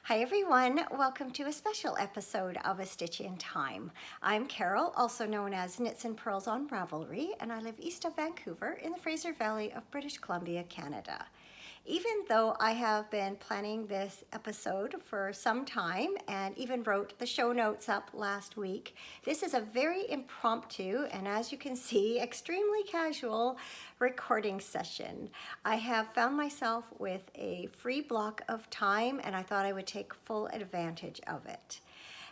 Hi everyone, welcome to a special episode of A Stitch in Time. I'm Carol, also known as Knits and Pearls on Ravelry, and I live east of Vancouver in the Fraser Valley of British Columbia, Canada. Even though I have been planning this episode for some time and even wrote the show notes up last week, this is a very impromptu and, as you can see, extremely casual recording session. I have found myself with a free block of time and I thought I would take full advantage of it.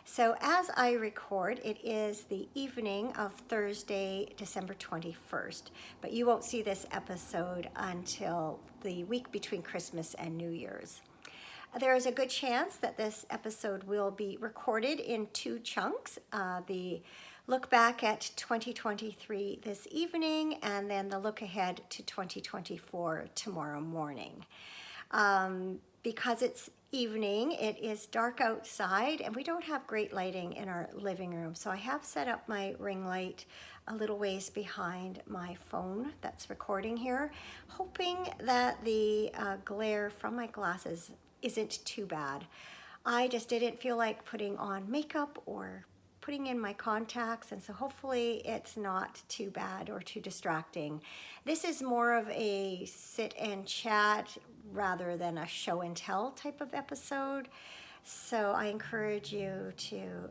So as I record, it is the evening of Thursday, December 21st, but you won't see this episode until the week between Christmas and New Year's. There is a good chance that this episode will be recorded in two chunks. The look back at 2023 this evening, and then the look ahead to 2024 tomorrow morning. Because it's evening, it is dark outside and we don't have great lighting in our living room. So I have set up my ring light a little ways behind my phone that's recording here, hoping that the glare from my glasses isn't too bad. I just didn't feel like putting on makeup or putting in my contacts, and so hopefully it's not too bad or too distracting. This is more of a sit and chat rather than a show and tell type of episode. So I encourage you to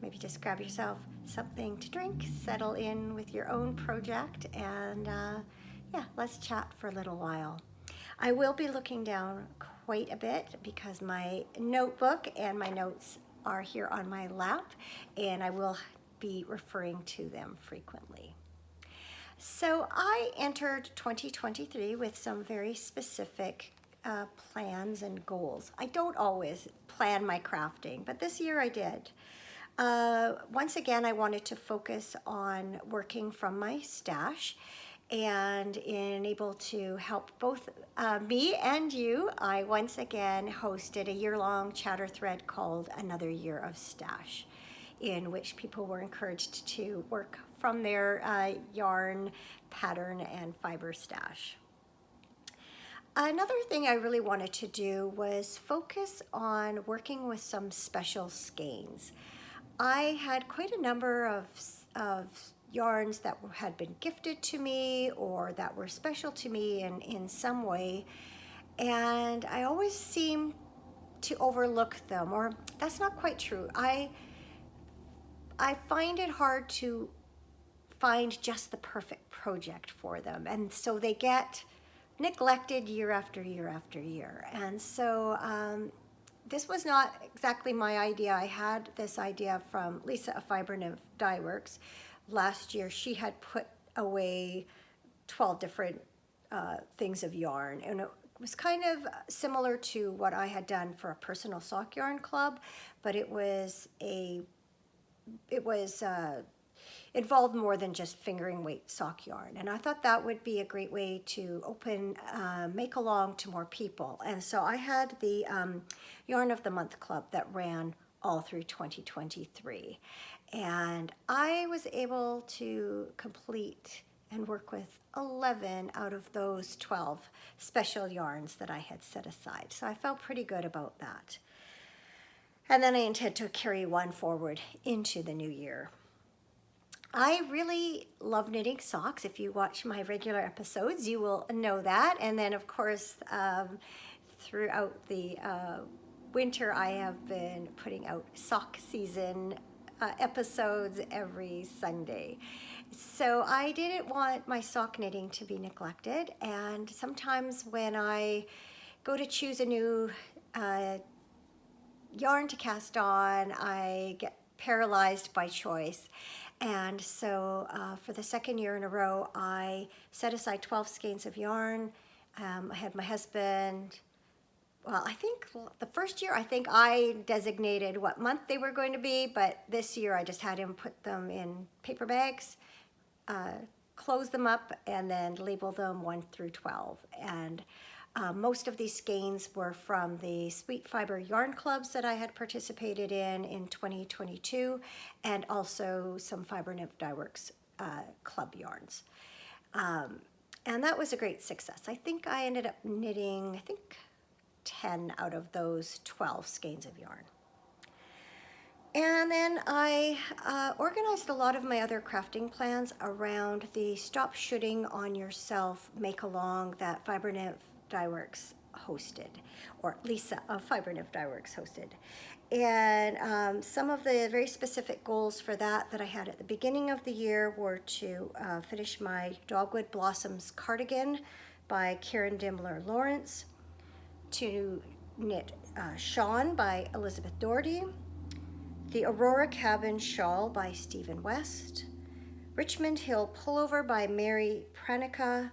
maybe just grab yourself something to drink, settle in with your own project, and yeah, let's chat for a little while. I will be looking down quite a bit because my notebook and my notes are here on my lap, and I will be referring to them frequently. So I entered 2023 with some very specific plans and goals. I don't always plan my crafting, but this year I did. Once again, I wanted to focus on working from my stash and in able to help both me and you. I once again hosted a year-long chatter thread called Another Year of Stash, in which people were encouraged to work from their yarn, pattern, and fiber stash. Another thing I really wanted to do was focus on working with some special skeins. I had quite a number of yarns that had been gifted to me or that were special to me in some way, and I always seem to overlook them, or that's not quite true. I find it hard to find just the perfect project for them, and so they get neglected year after year after year. And so this was not exactly my idea. I had this idea from Lisa of Fiber Nymph Dye Works. Last year she had put away 12 different things of yarn, and it was kind of similar to what I had done for a personal sock yarn club, but it involved more than just fingering weight sock yarn. And I thought that would be a great way to open make along to more people. And so I had the Yarn of the Month Club that ran all through 2023. And I was able to complete and work with 11 out of those 12 special yarns that I had set aside. So I felt pretty good about that. And then I intend to carry one forward into the new year. I really love knitting socks. If you watch my regular episodes, you will know that. And then, of course, throughout the winter, I have been putting out sock season episodes every Sunday. So I didn't want my sock knitting to be neglected. And sometimes when I go to choose a new yarn to cast on, I get paralyzed by choice. And so for the second year in a row, I set aside 12 skeins of yarn. I had my husband, well, I think the first year, I think I designated what month they were going to be, but this year I just had him put them in paper bags, close them up, and then label them 1 through 12. And most of these skeins were from the Sweet Fiber Yarn Clubs that I had participated in 2022, and also some Fiber Nymph Dye Works club yarns. And that was a great success. I think I ended up knitting, 10 out of those 12 skeins of yarn. And then I organized a lot of my other crafting plans around the Stop Shooting on Yourself make-along that Fibernyth Dyeworks hosted, or Lisa of Fibernyth Dyeworks hosted. And some of the very specific goals for that I had at the beginning of the year were to finish my Dogwood Blossoms cardigan by Karen Dimbler Lawrence, to knit Sean by Elizabeth Doherty, the Aurora Cabin Shawl by Stephen West, Richmond Hill Pullover by Mary Pranica,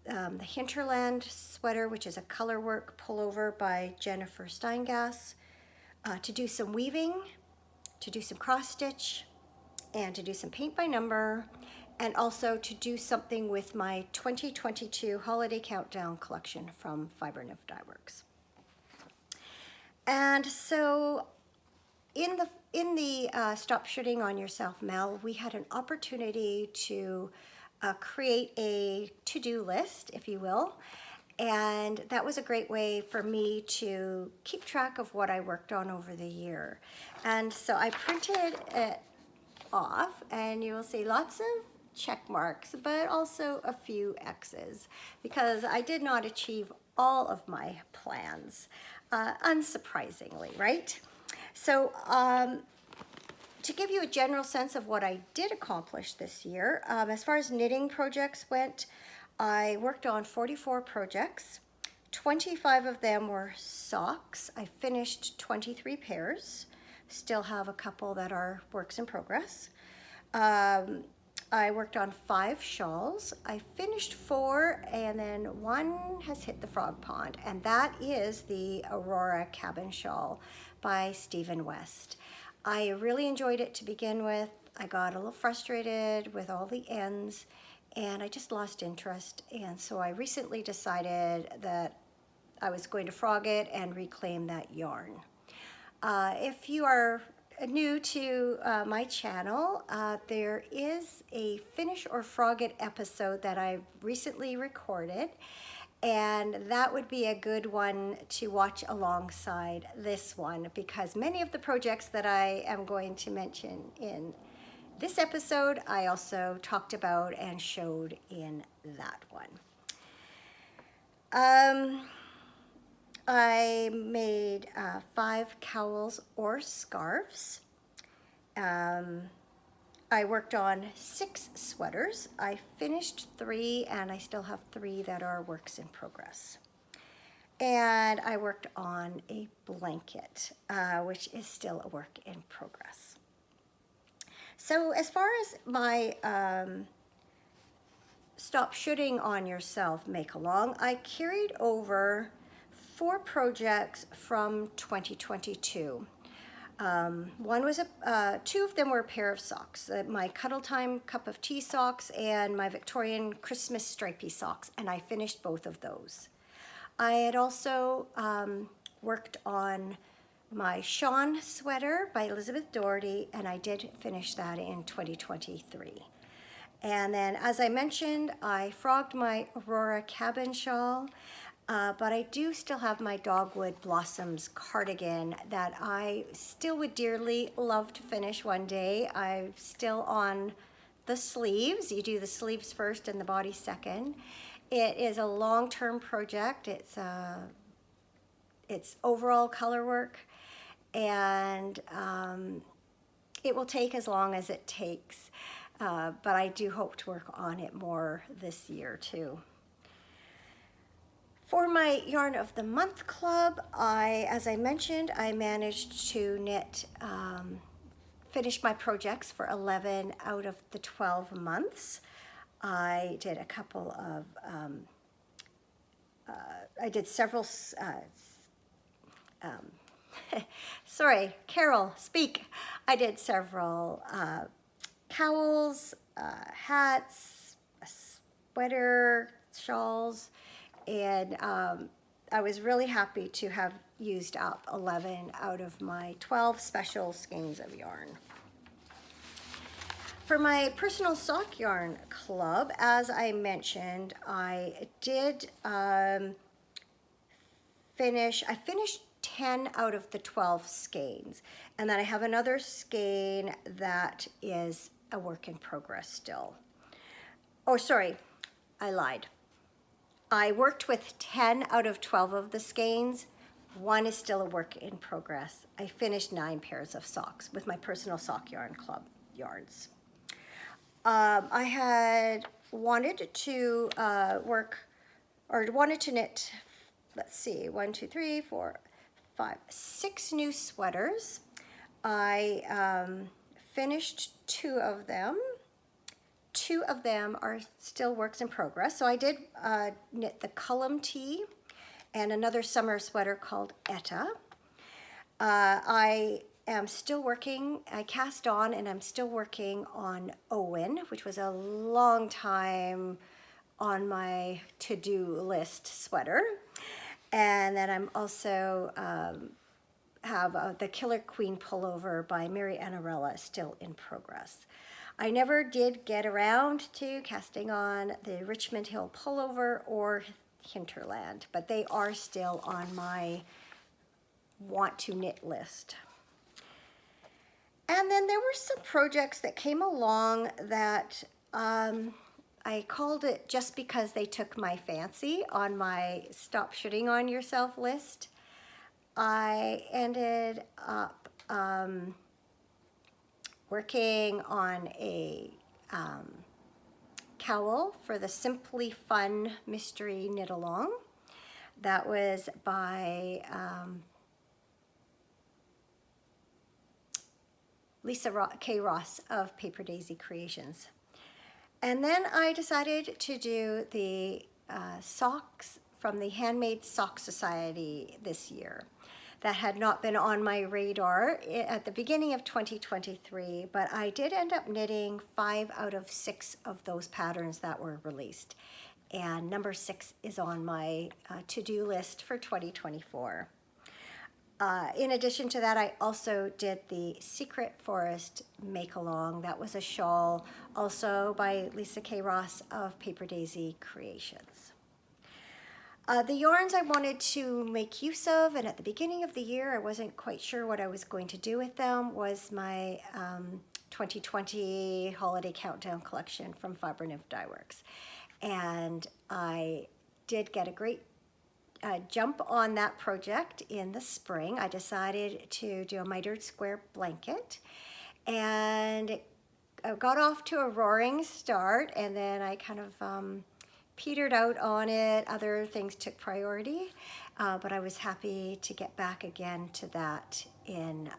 the Hinterland Sweater, which is a colorwork pullover by Jennifer Steingass, to do some weaving, to do some cross stitch, and to do some paint by number, and also to do something with my 2022 Holiday Countdown collection from Fibernyth Dyeworks. And so in the Stop Shooting on Yourself, Mel, we had an opportunity to create a to-do list, if you will, and that was a great way for me to keep track of what I worked on over the year. And so I printed it off, and you will see lots of check marks, but also a few X's, because I did not achieve all of my plans, unsurprisingly, right? So to give you a general sense of what I did accomplish this year, as far as knitting projects went, I worked on 44 projects. 25 of them were socks. I finished 23 pairs. Still have a couple that are works in progress. I worked on 5 shawls. I finished 4, and then 1 has hit the frog pond, and that is the Aurora Cabin Shawl by Stephen West. I really enjoyed it to begin with. I got a little frustrated with all the ends, and I just lost interest, and so I recently decided that I was going to frog it and reclaim that yarn. If you are new to my channel, there is a Finish or Frog It episode that I recently recorded, and that would be a good one to watch alongside this one, because many of the projects that I am going to mention in this episode I also talked about and showed in that one. I made 5 cowls or scarves. I worked on 6 sweaters. I finished 3, and I still have 3 that are works in progress. And I worked on a blanket, which is still a work in progress. So as far as my Stop Shooting on Yourself make-along, I carried over 4 projects from 2022. One was 2 of them were a pair of socks, my Cuddle Time Cup of Tea socks and my Victorian Christmas stripy socks, and I finished both of those. I had also worked on my Sean sweater by Elizabeth Doherty, and I did finish that in 2023. And then, as I mentioned, I frogged my Aurora Cabin Shawl, but I do still have my Dogwood Blossoms cardigan that I still would dearly love to finish one day. I'm still on the sleeves. You do the sleeves first and the body second. It is a long-term project. It's overall color work, and it will take as long as it takes. But I do hope to work on it more this year too. For my Yarn of the Month Club, as I mentioned, I managed to knit, finish my projects for 11 out of the 12 months. I did a couple of, I did several, sorry, Carol, speak. I did several cowls, hats, a sweater, shawls, and I was really happy to have used up 11 out of my 12 special skeins of yarn. For my personal sock yarn club, as I mentioned, I did I finished 10 out of the 12 skeins. And then I have another skein that is a work in progress still. Oh, sorry, I lied. I worked with 10 out of 12 of the skeins. One is still a work in progress. I finished 9 pairs of socks with my personal sock yarn club yarns. I had wanted to wanted to knit, let's see, 1, 2, 3, 4, 5, 6 new sweaters. I finished 2 of them. 2 of them are still works in progress. So I did knit the Cullum tee and another summer sweater called Etta. I am still working, I cast on and I'm still working on Owen, which was a long time on my to-do list sweater. And then I'm also have the Killer Queen pullover by Mary Annarella still in progress. I never did get around to casting on the Richmond Hill pullover or Hinterland, but they are still on my want to knit list. And then there were some projects that came along that I called it just because they took my fancy on my Stop Shitting on Yourself list. I ended up working on a cowl for the Simply Fun Mystery Knit Along. That was by Lisa K. Ross of Paper Daisy Creations. And then I decided to do the socks from the Handmade Sock Society this year. That had not been on my radar at the beginning of 2023, but I did end up knitting 5 out of 6 of those patterns that were released. And number 6 is on my to-do list for 2024. In addition to that, I also did the Secret Forest Make-Along. That was a shawl, also by Lisa K. Ross of Paper Daisy Creations. The yarns I wanted to make use of, and at the beginning of the year I wasn't quite sure what I was going to do with them, was my 2020 Holiday Countdown collection from Fiber Nymph Dye Works. And I did get a great jump on that project in the spring. I decided to do a mitered square blanket, and I got off to a roaring start, and then I kind of petered out on it. Other things took priority, but I was happy to get back again to that in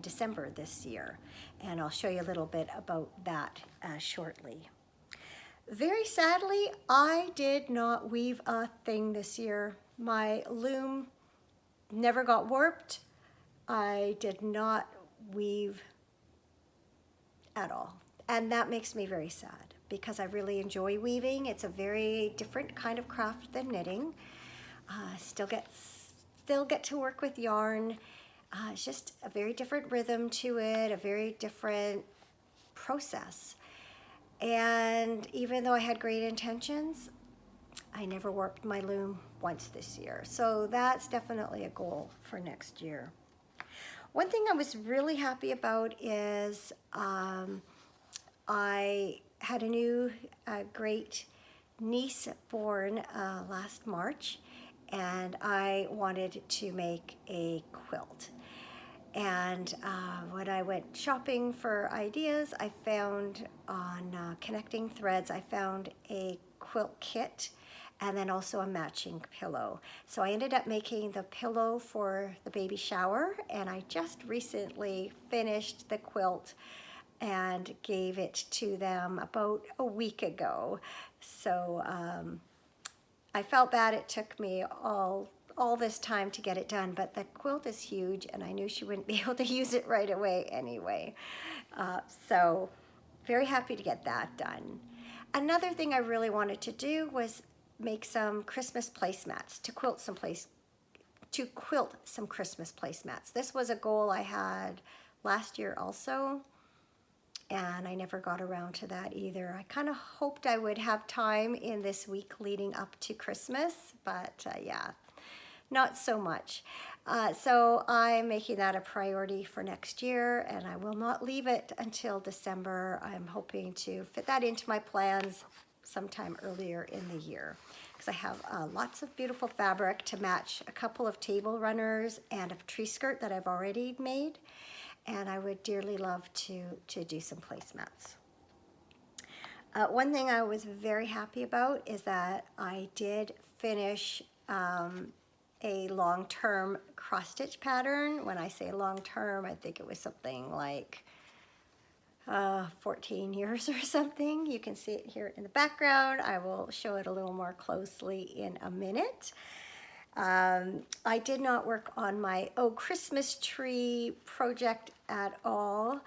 December this year, and I'll show you a little bit about that shortly. Very sadly, I did not weave a thing this year. My loom never got warped. I did not weave at all, and that makes me very sad, because I really enjoy weaving. It's a very different kind of craft than knitting. Still get to work with yarn. It's just a very different rhythm to it, a very different process. And even though I had great intentions, I never warped my loom once this year. So that's definitely a goal for next year. One thing I was really happy about is I had a new great niece born last March, and I wanted to make a quilt. And when I went shopping for ideas, I found on Connecting Threads, I found a quilt kit and then also a matching pillow. So I ended up making the pillow for the baby shower, and I just recently finished the quilt and gave it to them about a week ago. So I felt bad it took me all this time to get it done, but the quilt is huge, and I knew she wouldn't be able to use it right away anyway. So very happy to get that done. Another thing I really wanted to do was make some Christmas placemats, to quilt some Christmas placemats. This was a goal I had last year also, and I never got around to that either. I kind of hoped I would have time in this week leading up to Christmas, but yeah, not so much. So I'm making that a priority for next year, and I will not leave it until December. I'm hoping to fit that into my plans sometime earlier in the year, because I have lots of beautiful fabric to match a couple of table runners and a tree skirt that I've already made, and I would dearly love to do some placemats. One thing I was very happy about is that I did finish a long-term cross-stitch pattern. When I say long-term, I think it was something like 14 years or something. You can see it here in the background. I will show it a little more closely in a minute. I did not work on my Christmas tree project at all,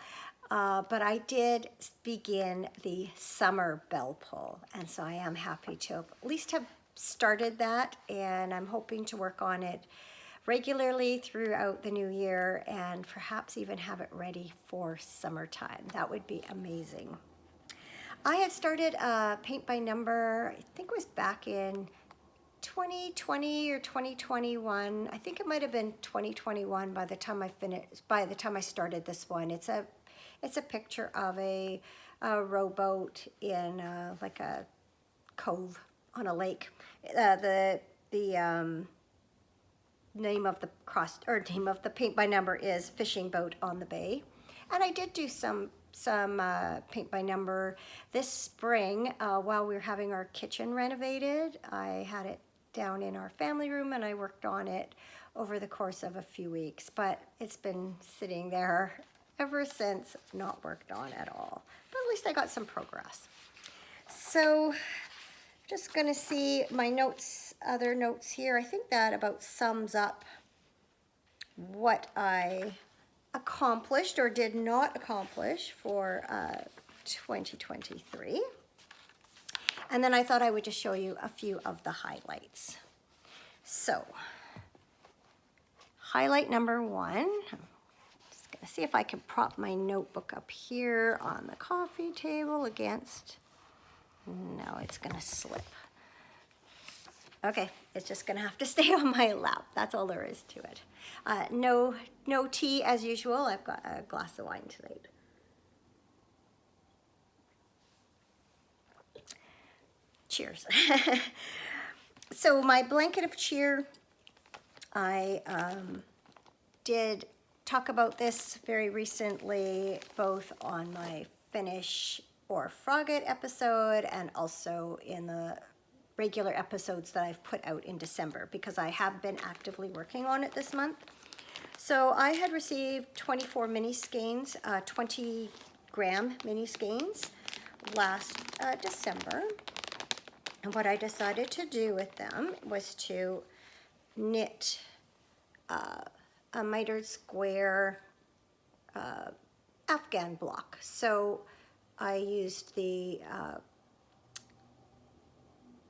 but I did begin the summer bell pull, and so I am happy to at least have started that, and I'm hoping to work on it regularly throughout the new year and perhaps even have it ready for summertime. That would be amazing. I had started paint by number, I think it was back in 2020 or 2021. I think it might have been 2021 by the time I started this one. It's a picture of a rowboat in like a cove on a lake. The name of the paint by number is Fishing Boat on the Bay. And I did do some paint by number this spring while we were having our kitchen renovated. I had it down in our family room and I worked on it over the course of a few weeks, but it's been sitting there ever since, not worked on at all. But at least I got some progress. So just gonna see my notes, other notes here. I think that about sums up what I accomplished or did not accomplish for 2023. And then I thought I would just show you a few of the highlights. So, highlight number one, I'm just gonna see if I can prop my notebook up here on the coffee table against, no, it's gonna slip. Okay, it's just gonna have to stay on my lap. That's all there is to it. No tea as usual. I've got a glass of wine tonight. Cheers. So my blanket of cheer, I did talk about this very recently, both on my Finish or Frog It episode and also in the regular episodes that I've put out in December, because I have been actively working on it this month. So I had received 24 mini skeins, 20-gram mini skeins last December. And what I decided to do with them was to knit a mitered square Afghan block. So I used the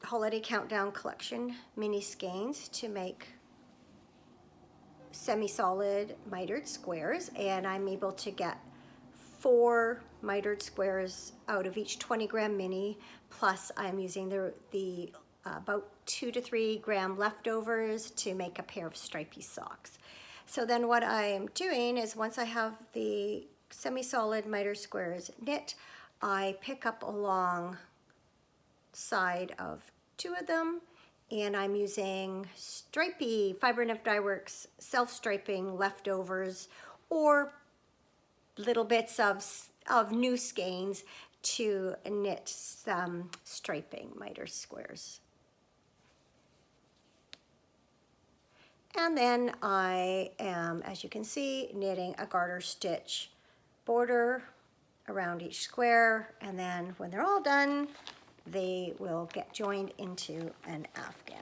Holiday Countdown Collection mini skeins to make semi-solid mitered squares, and I'm able to get 4 mitered squares out of each 20-gram mini, plus I'm using the about 2 to 3 gram leftovers to make a pair of stripy socks. So then what I'm doing is, once I have the semi-solid mitered squares knit, I pick up along side of 2 of them, and I'm using stripy Fiber Nymph Dye Works self-striping leftovers or little bits of new skeins to knit some striping miter squares. And then I am, as you can see, knitting a garter stitch border around each square, and then when they're all done, they will get joined into an Afghan.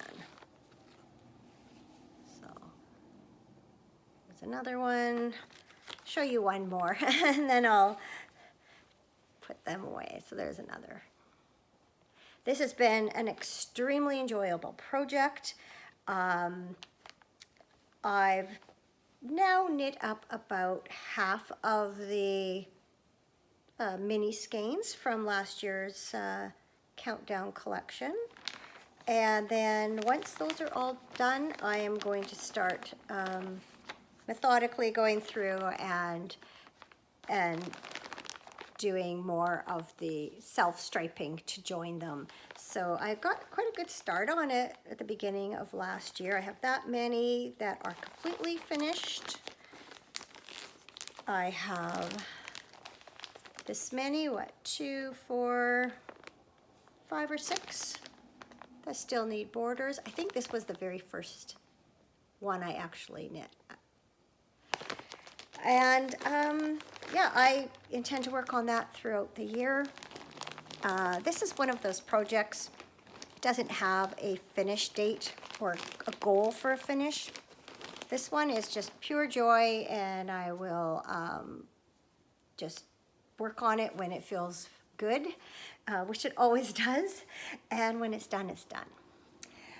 So there's another one. Show you one more and then I'll put them away. So there's another. This has been an extremely enjoyable project. I've now knit up about half of the mini skeins from last year's Countdown collection. And then once those are all done, I am going to start methodically going through and doing more of the self-striping to join them. So I got quite a good start on it at the beginning of last year. I have that many that are completely finished. I have this many, what, 2, 4, 5 or 6 that still need borders. I think this was the very first one I actually knit. And yeah, I intend to work on that throughout the year. This is one of those projects, doesn't have a finish date or a goal for a finish. This one is just pure joy, and I will just work on it when it feels good, which it always does, and when it's done, it's done.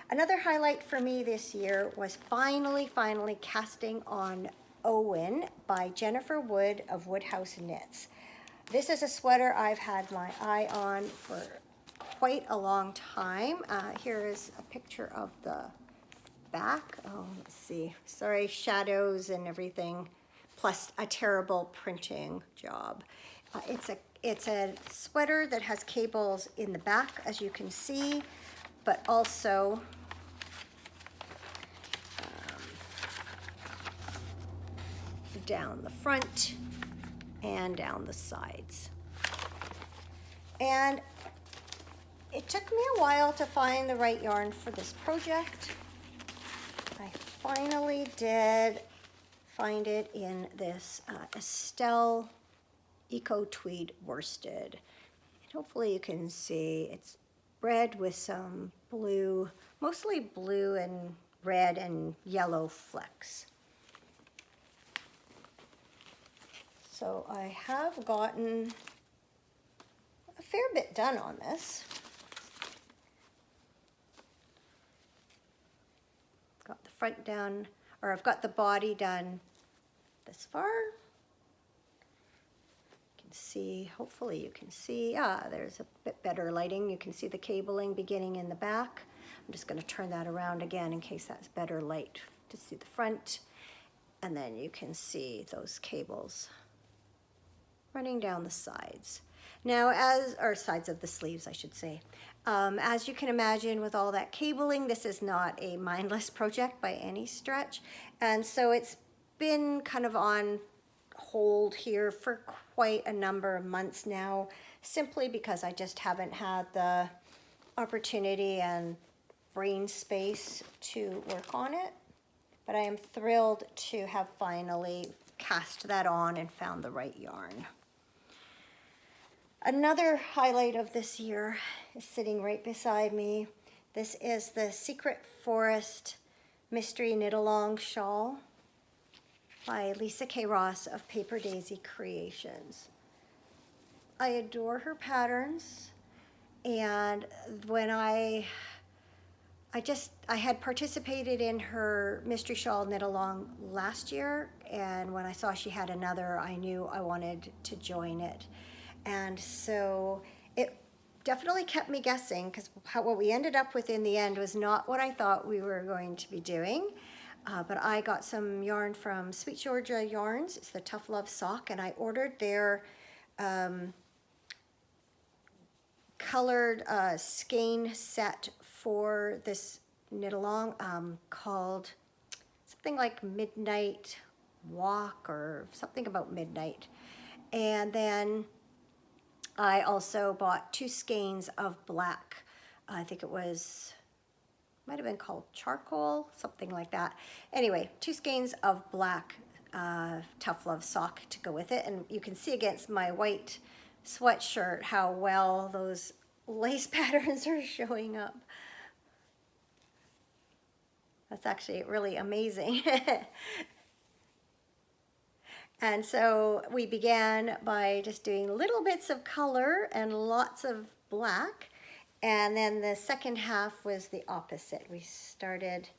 Another highlight for me this year was finally casting on Owen by Jennifer Wood of Woodhouse Knits. This is a sweater I've had my eye on for quite a long time. Here is a picture of the back. Oh, let's see. Sorry, shadows and everything, plus a terrible printing job. It's a sweater that has cables in the back, as you can see, but also down the front and down the sides. And it took me a while to find the right yarn for this project. I finally did find it in this Estelle Eco Tweed worsted. And hopefully you can see it's red with some blue, mostly blue and red and yellow flecks. So I have gotten a fair bit done on this. Got the front done, or I've got the body done this far. You can see, hopefully you can see, there's a bit better lighting. You can see the cabling beginning in the back. I'm just going to turn that around again in case that's better light to see the front. And then you can see those cables running down the sides. Now, or sides of the sleeves, I should say. As you can imagine, with all that cabling, this is not a mindless project by any stretch. And so it's been kind of on hold here for quite a number of months now, simply because I just haven't had the opportunity and brain space to work on it. But I am thrilled to have finally cast that on and found the right yarn. Another highlight of this year is sitting right beside me. This is the Secret Forest Mystery Knit-Along Shawl by Lisa K. Ross of Paper Daisy Creations. I adore her patterns, and when I had participated in her mystery shawl knit-along last year, and when I saw she had another, I knew I wanted to join it. And so it definitely kept me guessing, because what we ended up with in the end was not what I thought we were going to be doing. But I got some yarn from Sweet Georgia Yarns. It's the Tough Love Sock, and I ordered their colored skein set for this knit-along called something like Midnight Walk or something about midnight. And then I also bought 2 skeins of black. I think it was, might have been called charcoal, something like that. Anyway, 2 skeins of black Tough Love sock to go with it. And you can see against my white sweatshirt how well those lace patterns are showing up. That's actually really amazing. And so we began by just doing little bits of color and lots of black. And then the second half was the opposite. We started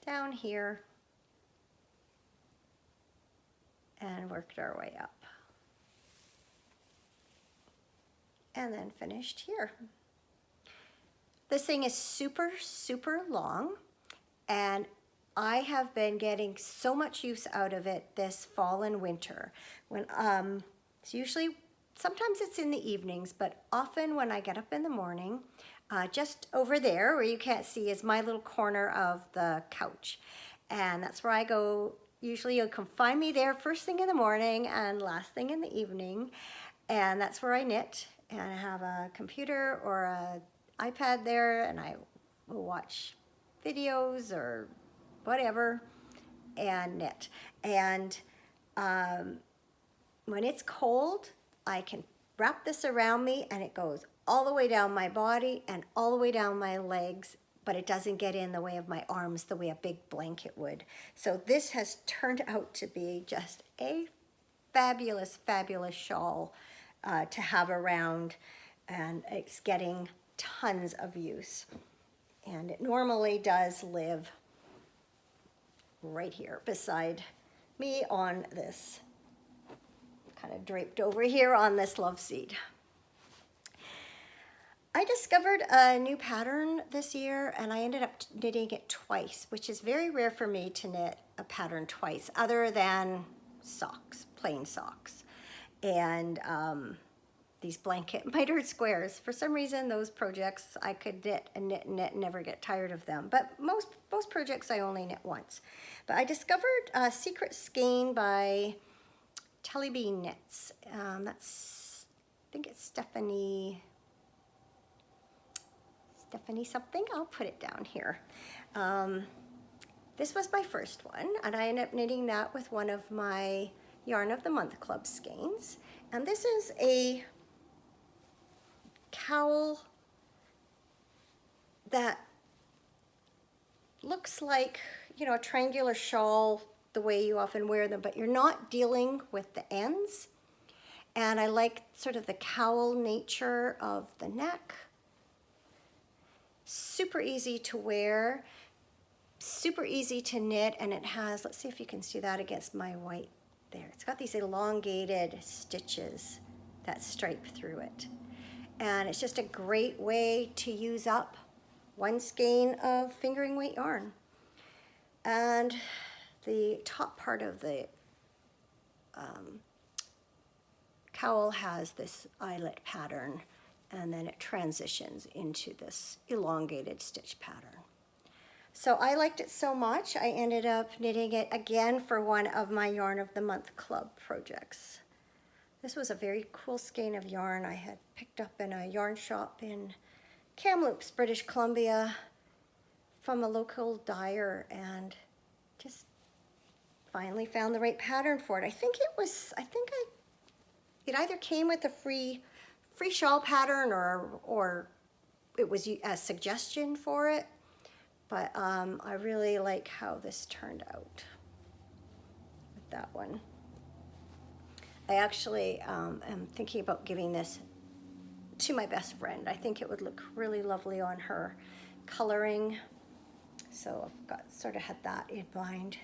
down here and worked our way up. And then finished here. This thing is super, super long, and I have been getting so much use out of it this fall and winter. When it's usually, sometimes it's in the evenings, but often when I get up in the morning, just over there where you can't see is my little corner of the couch. And that's where I go. Usually you can find me there first thing in the morning and last thing in the evening. And that's where I knit. And I have a computer or a iPad there, and I will watch videos or whatever and knit. And when it's cold, I can wrap this around me and it goes all the way down my body and all the way down my legs, but it doesn't get in the way of my arms the way a big blanket would. So this has turned out to be just a fabulous, fabulous shawl to have around, and it's getting tons of use. And it normally does live right here beside me on this, kind of draped over here on this love seat. I discovered a new pattern this year, and I ended up knitting it twice, which is very rare for me to knit a pattern twice, other than socks, plain socks. And these blanket mitered squares. For some reason, those projects I could knit and knit and knit and never get tired of them. But most projects I only knit once. But I discovered Secret Skein by Telly Bean Knits. That's, I think it's Stephanie something. I'll put it down here. This was my first one, and I ended up knitting that with one of my Yarn of the Month Club skeins. And this is a cowl that looks like, you know, a triangular shawl the way you often wear them, but you're not dealing with the ends. And I like sort of the cowl nature of the neck. Super easy to wear, super easy to knit, and it has, let's see if you can see that against my white there. It's got these elongated stitches that stripe through it. And it's just a great way to use up one skein of fingering weight yarn. And the top part of the cowl has this eyelet pattern, and then it transitions into this elongated stitch pattern. So I liked it so much, I ended up knitting it again for one of my Yarn of the Month Club projects. This was a very cool skein of yarn I had picked up in a yarn shop in Kamloops, British Columbia, from a local dyer, and just finally found the right pattern for it. It either came with a free shawl pattern or it was a suggestion for it, but I really like how this turned out with that one. I actually am thinking about giving this to my best friend. I think it would look really lovely on her coloring. So I've got sort of had that in mind.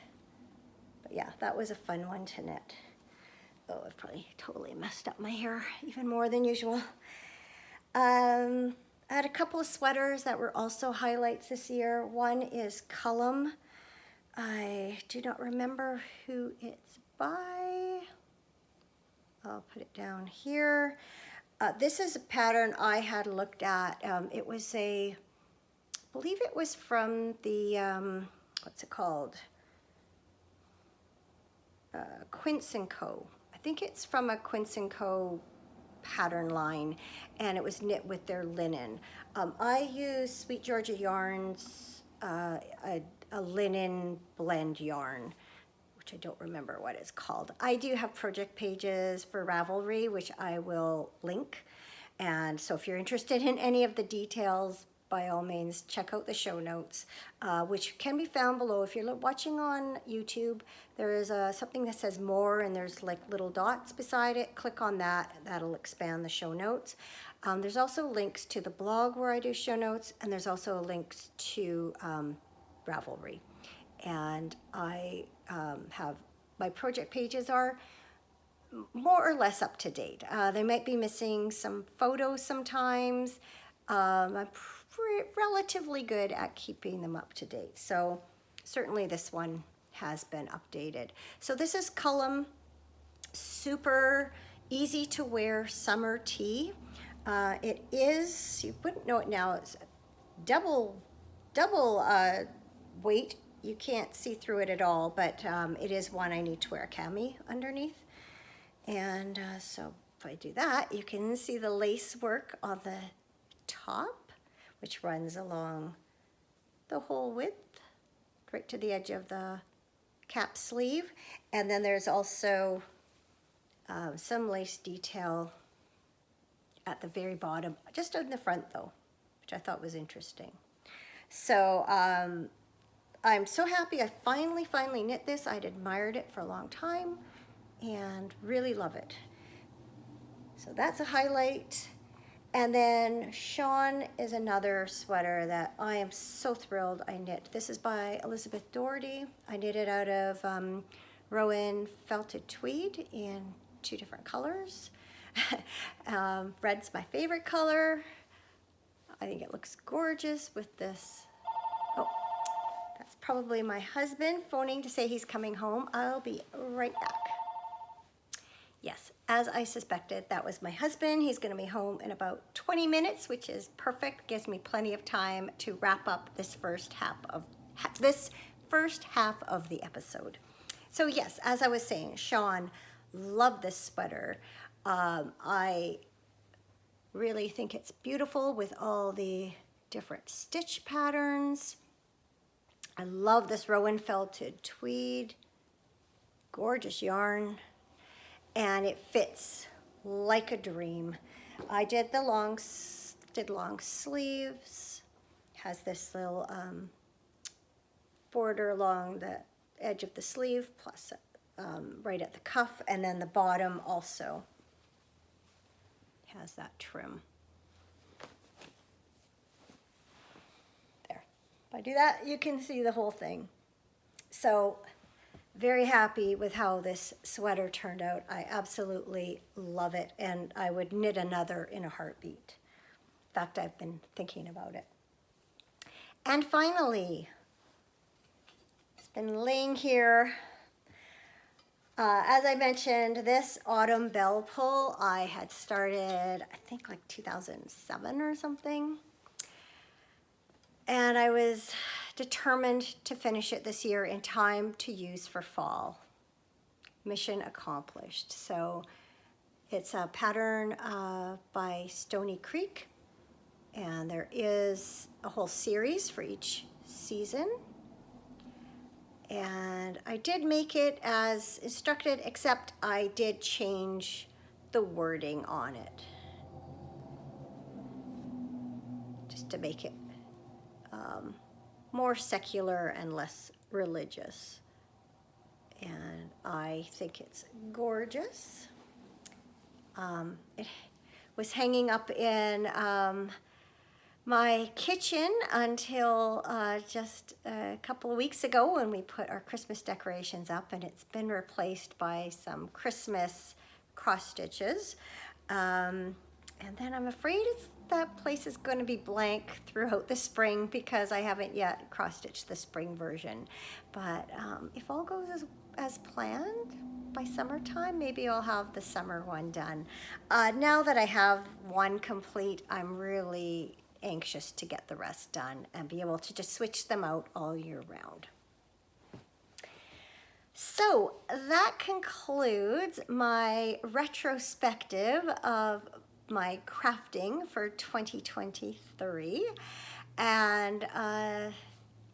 But yeah, that was a fun one to knit. Oh, I've probably totally messed up my hair even more than usual. I had a couple of sweaters that were also highlights this year. One is Cullum. I do not remember who it's by. I'll put it down here. This is a pattern I had looked at. It was I believe it was from the, what's it called? Quince & Co. I think it's from a Quince & Co. pattern line, and it was knit with their linen. I use Sweet Georgia Yarns, a linen blend yarn, which I don't remember what it's called. I do have project pages for Ravelry, which I will link. And so if you're interested in any of the details, by all means, check out the show notes, which can be found below. If you're watching on YouTube, there is something that says more, and there's like little dots beside it. Click on that. That'll expand the show notes. There's also links to the blog where I do show notes, and there's also links to Ravelry. And I have, my project pages are more or less up to date. They might be missing some photos sometimes. I'm relatively good at keeping them up to date. So certainly this one has been updated. So this is Cullum, super easy to wear summer tee. It is, you wouldn't know it now, it's double weight. You can't see through it at all, but it is one I need to wear a cami underneath. And so if I do that, you can see the lace work on the top, which runs along the whole width, right to the edge of the cap sleeve. And then there's also some lace detail at the very bottom, just in the front though, which I thought was interesting. So I'm so happy I finally knit this. I'd admired it for a long time and really love it. So that's a highlight. And then Sean is another sweater that I am so thrilled I knit. This is by Elizabeth Doherty. I knit it out of Rowan felted tweed in 2 different colors. Red's my favorite color. I think it looks gorgeous with this. Oh, that's probably my husband phoning to say he's coming home. I'll be right back. Yes, as I suspected, that was my husband. He's gonna be home in about 20 minutes, which is perfect. Gives me plenty of time to wrap up this first half of the episode. So yes, as I was saying, Sean, love this sweater. I really think it's beautiful with all the different stitch patterns. I love this Rowan felted tweed, gorgeous yarn, and it fits like a dream. I did the long sleeves, has this little border along the edge of the sleeve, plus right at the cuff, and then the bottom also has that trim. There. If I do that, you can see the whole thing. So very happy with how this sweater turned out. I absolutely love it, and I would knit another in a heartbeat. In fact, I've been thinking about it. And finally, it's been laying here. As I mentioned, this autumn bell pull I had started, I think like 2007 or something. And I was determined to finish it this year in time to use for fall. Mission accomplished. So it's a pattern by Stony Creek, and there is a whole series for each season. And I did make it as instructed, except I did change the wording on it just to make it more secular and less religious. And I think it's gorgeous. It was hanging up in my kitchen until just a couple of weeks ago when we put our Christmas decorations up, and it's been replaced by some Christmas cross stitches. And then I'm afraid that place is going to be blank throughout the spring because I haven't yet cross-stitched the spring version. But if all goes as planned, by summertime, maybe I'll have the summer one done. Now that I have one complete, I'm really anxious to get the rest done and be able to just switch them out all year round. So that concludes my retrospective of my crafting for 2023, and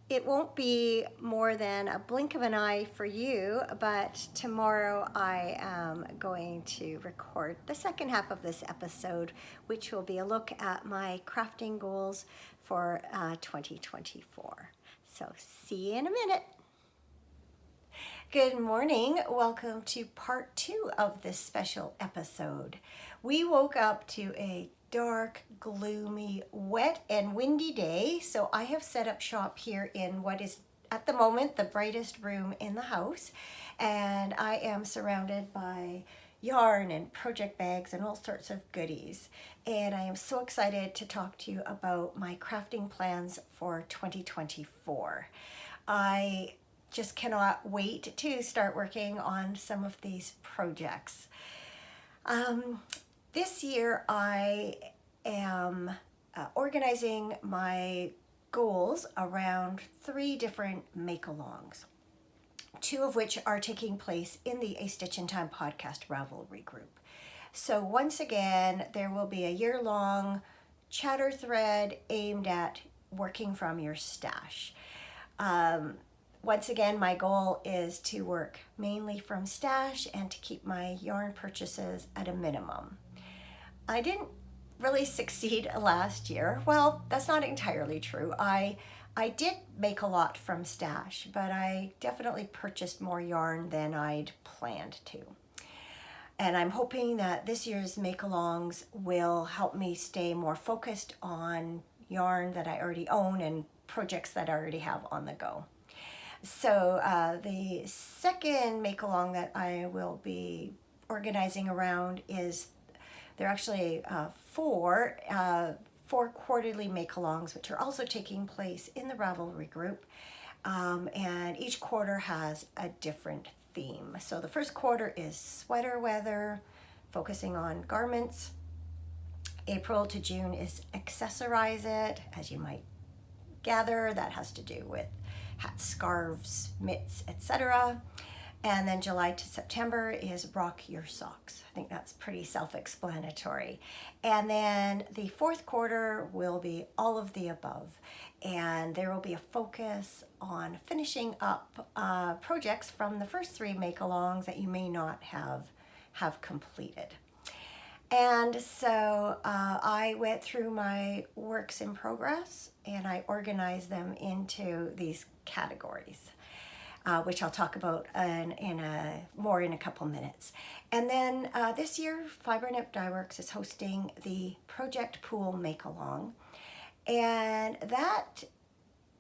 it won't be more than a blink of an eye for you, but tomorrow I am going to record the second half of this episode, which will be a look at my crafting goals for 2024. So see you in a minute. Good morning. Welcome to part 2 of this special episode. We woke up to a dark, gloomy, wet, and windy day, so I have set up shop here in what is at the moment the brightest room in the house, and I am surrounded by yarn and project bags and all sorts of goodies. And I am so excited to talk to you about my crafting plans for 2024. I just cannot wait to start working on some of these projects. This year I am organizing my goals around 3 different make-alongs, 2 of which are taking place in the A Stitch in Time podcast Ravelry group. So once again, there will be a year-long chatter thread aimed at working from your stash. Once again, my goal is to work mainly from stash and to keep my yarn purchases at a minimum. I didn't really succeed last year. Well, that's not entirely true. I did make a lot from stash, but I definitely purchased more yarn than I'd planned to. And I'm hoping that this year's make-alongs will help me stay more focused on yarn that I already own and projects that I already have on the go. So the second make-along that I will be organizing around is, there are actually 4 quarterly make-alongs, which are also taking place in the Ravelry group. And each quarter has a different theme. So the first quarter is sweater weather, focusing on garments. April to June is Accessorize It, as you might gather. That has to do with hats, scarves, mitts, etc. And then July to September is Rock Your Socks. I think that's pretty self-explanatory. And then the fourth quarter will be all of the above. And there will be a focus on finishing up projects from the first 3 make-alongs that you may not have completed. And so I went through my works in progress and I organized them into these categories, which I'll talk about more in a couple minutes. And then this year, Fibernyp Dyeworks is hosting the Project Pool Make-Along. And that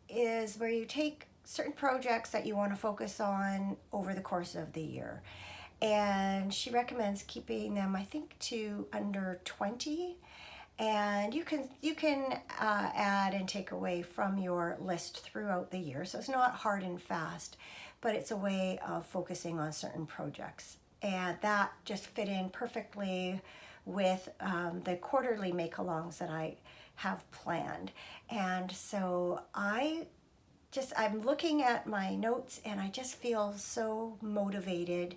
is where you take certain projects that you want to focus on over the course of the year. And she recommends keeping them, I think, to under 20. And you can add and take away from your list throughout the year. So it's not hard and fast, but it's a way of focusing on certain projects. And that just fit in perfectly with the quarterly make-alongs that I have planned. And so I'm looking at my notes and I just feel so motivated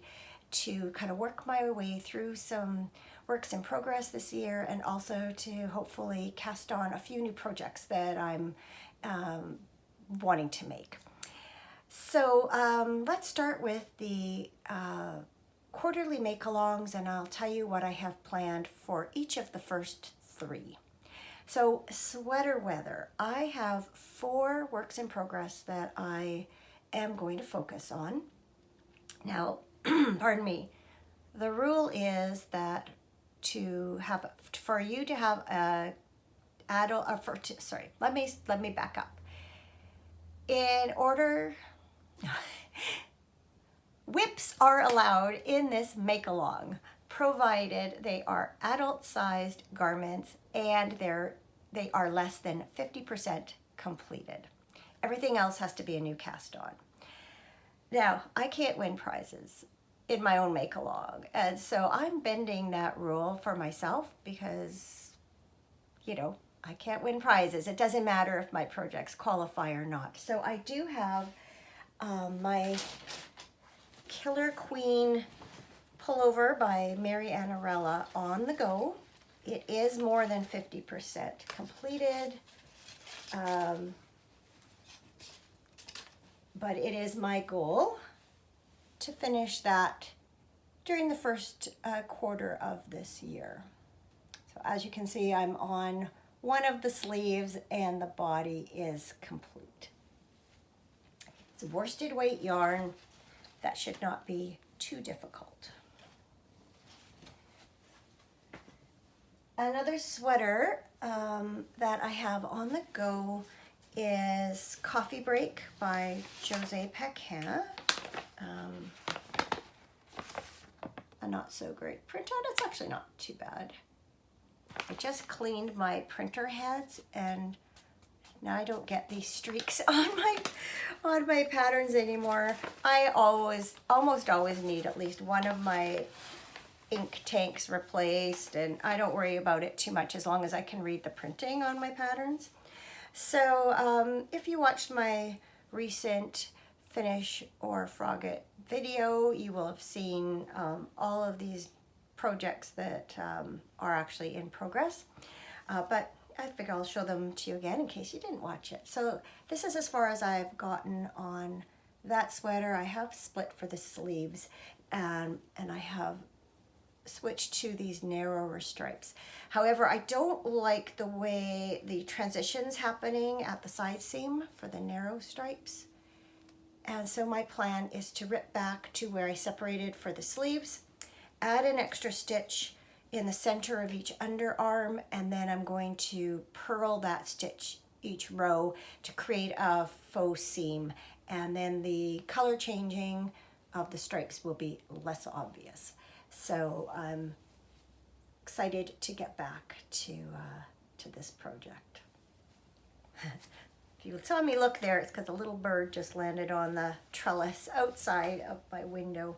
to kind of work my way through some works in progress this year, and also to hopefully cast on a few new projects that I'm wanting to make. So let's start with the quarterly make-alongs, and I'll tell you what I have planned for each of the first 3. So sweater weather, I have 4 works in progress that I am going to focus on. Now, pardon me, the rule is that for you to have a adult, let me back up. In order, whips are allowed in this make-along, provided they are adult-sized garments and they are less than 50% completed. Everything else has to be a new cast on. Now, I can't win prizes in my own make-along, and so I'm bending that rule for myself because, I can't win prizes. It doesn't matter if my projects qualify or not. So I do have my Killer Queen pullover by Mary Annarella on the go. It is more than 50% completed, but it is my goal to finish that during the first quarter of this year. So as you can see, I'm on one of the sleeves and the body is complete. It's worsted weight yarn. That should not be too difficult. Another sweater that I have on the go is Coffee Break by Jose Paquin. a not so great printout. It's actually not too bad. I just cleaned my printer heads and now I don't get these streaks on my patterns anymore. I almost always need at least one of my ink tanks replaced, and I don't worry about it too much as long as I can read the printing on my patterns. So if you watched my recent finish or frog it video, you will have seen all of these projects that are actually in progress, but I figure I'll show them to you again in case you didn't watch it. So this is as far as I've gotten on that sweater. I have split for the sleeves, and I have switched to these narrower stripes. However, I don't like the way the transition's happening at the side seam for the narrow stripes. And so my plan is to rip back to where I separated for the sleeves, add an extra stitch in the center of each underarm, and then I'm going to purl that stitch each row to create a faux seam, and then the color changing of the stripes will be less obvious. So I'm excited to get back to this project. If you saw me look there, it's because a little bird just landed on the trellis outside of my window.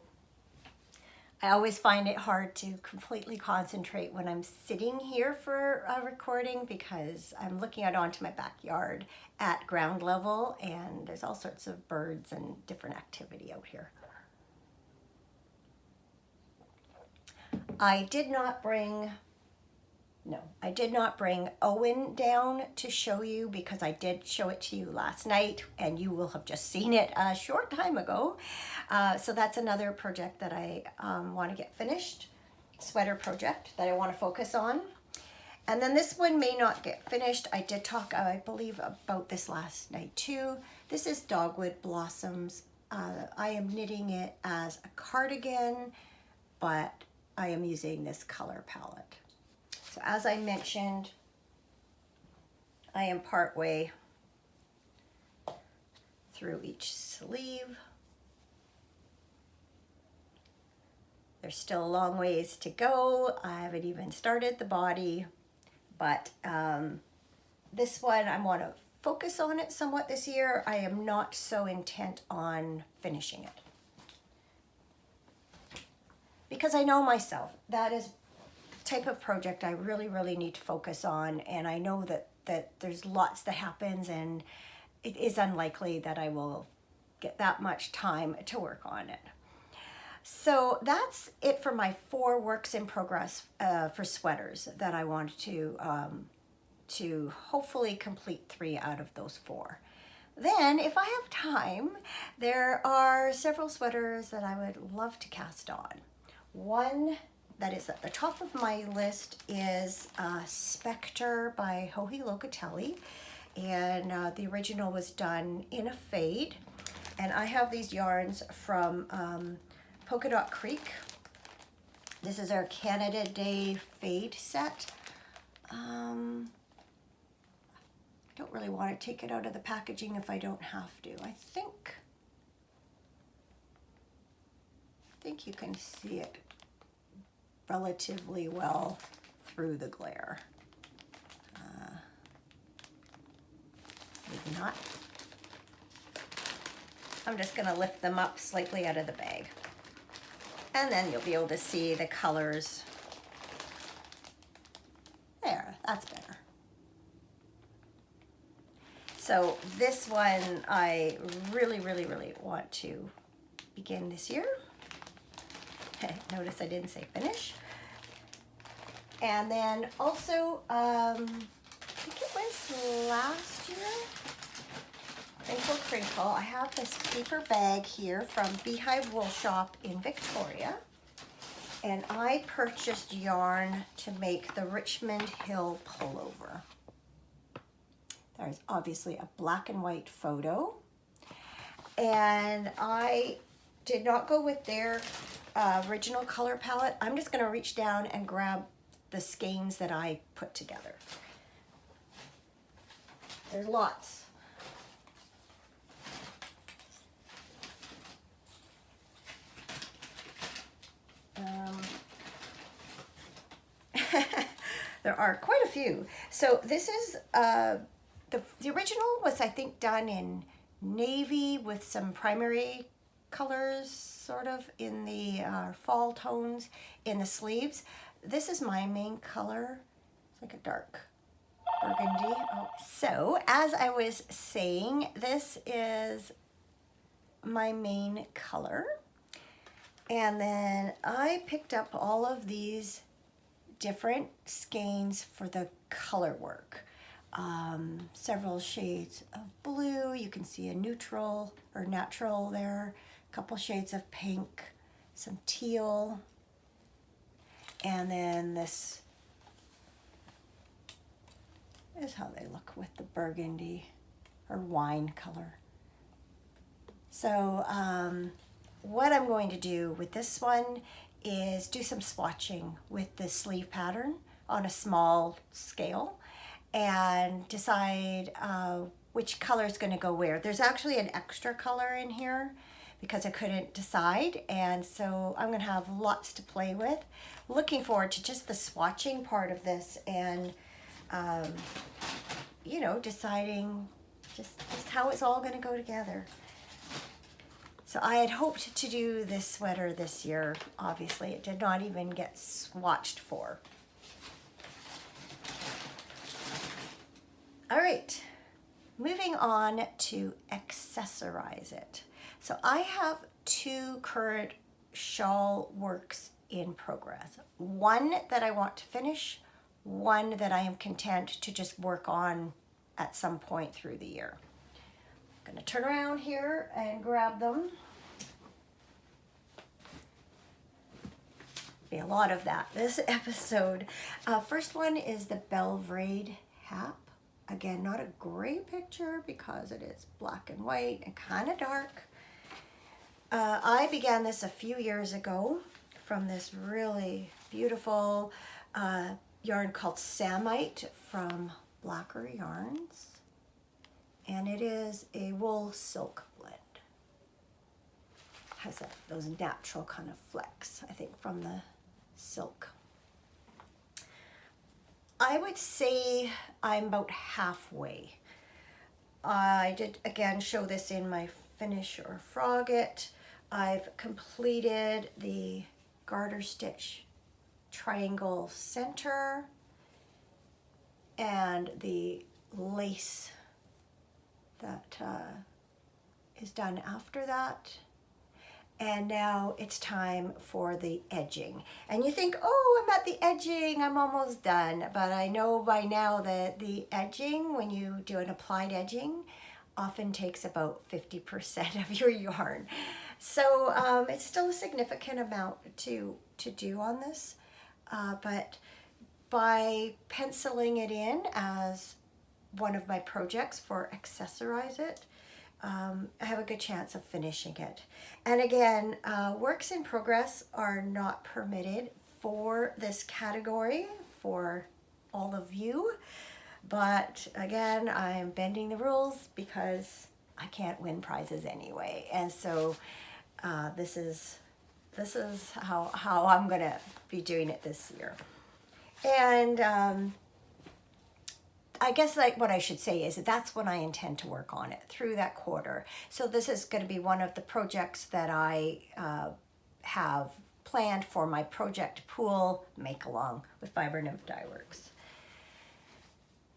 I always find it hard to completely concentrate when I'm sitting here for a recording because I'm looking out onto my backyard at ground level, and there's all sorts of birds and different activity out here. I did not bring Owen down to show you because I did show it to you last night and you will have just seen it a short time ago. So that's another project that I want to get finished, sweater project that I want to focus on. And then this one may not get finished. I did talk, I believe, about this last night too. This is Dogwood Blossoms. I am knitting it as a cardigan, but I am using this color palette. So as I mentioned, I am partway through each sleeve. There's still a long ways to go. I haven't even started the body, but this one I want to focus on it somewhat this year. I am not so intent on finishing it, because I know myself, that is the type of project I really, really need to focus on. And I know that there's lots that happens, and it is unlikely that I will get that much time to work on it. So that's it for my 4 works in progress for sweaters that I want to hopefully complete 3 out of those 4. Then, if I have time, there are several sweaters that I would love to cast on. One that is at the top of my list is Spectre by Joji Locatelli, and the original was done in a fade. And I have these yarns from Polka Dot Creek. This is our Canada Day fade set. I don't really want to take it out of the packaging if I don't have to. I think you can see it relatively well through the glare. Maybe not. I'm just going to lift them up slightly out of the bag, and then you'll be able to see the colors. There, that's better. So this one I really, really, really want to begin this year. Notice I didn't say finish. And then also, I think it was last year, Crinkle Crinkle, I have this paper bag here from Beehive Wool Shop in Victoria. And I purchased yarn to make the Richmond Hill pullover. There's obviously a black and white photo. And I did not go with their original color palette. I'm just going to reach down and grab the skeins that I put together. There's lots. There are quite a few. So this is, the original was, I think, done in navy with some primary colors, sort of, in the fall tones in the sleeves. This is my main color. It's like a dark burgundy. Oh. So, as I was saying, this is my main color. And then I picked up all of these different skeins for the color work. Several shades of blue. You can see a neutral or natural there. A couple shades of pink, some teal, and then this is how they look with the burgundy or wine color. So what I'm going to do with this one is do some swatching with the sleeve pattern on a small scale and decide which color is going to go where. There's actually an extra color in here because I couldn't decide, and so I'm going to have lots to play with. Looking forward to just the swatching part of this and you know, deciding just how it's all going to go together. So I had hoped to do this sweater this year. Obviously, it did not even get swatched for. All right, moving on to Accessorize It. So I have two current shawl works in progress. One that I want to finish, one that I am content to just work on at some point through the year. I'm going to turn around here and grab them. Be a lot of that this episode. First one is the Belvrade hat. Again, not a great picture because it is black and white and kind of dark. I began this a few years ago from this really beautiful yarn called Samite from Blacker Yarns. And it is a wool silk blend. Has those natural kind of flecks, I think, from the silk. I would say I'm about halfway. I did, again, show this in my finish or frog it. I've completed the garter stitch triangle center and the lace that is done after that. And now it's time for the edging. And you think, oh, I'm at the edging, I'm almost done. But I know by now that the edging, when you do an applied edging, often takes about 50% of your yarn. So it's still a significant amount to do on this. But by penciling it in as one of my projects for Accessorize It, I have a good chance of finishing it. And again, works in progress are not permitted for this category for all of you. But again, I'm bending the rules because I can't win prizes anyway. And so this is how I'm gonna be doing it this year. And I guess like what I should say is that's when I intend to work on it through that quarter. So this is going to be one of the projects that I have planned for my project pool make along with Fiber Nymph Dye Works.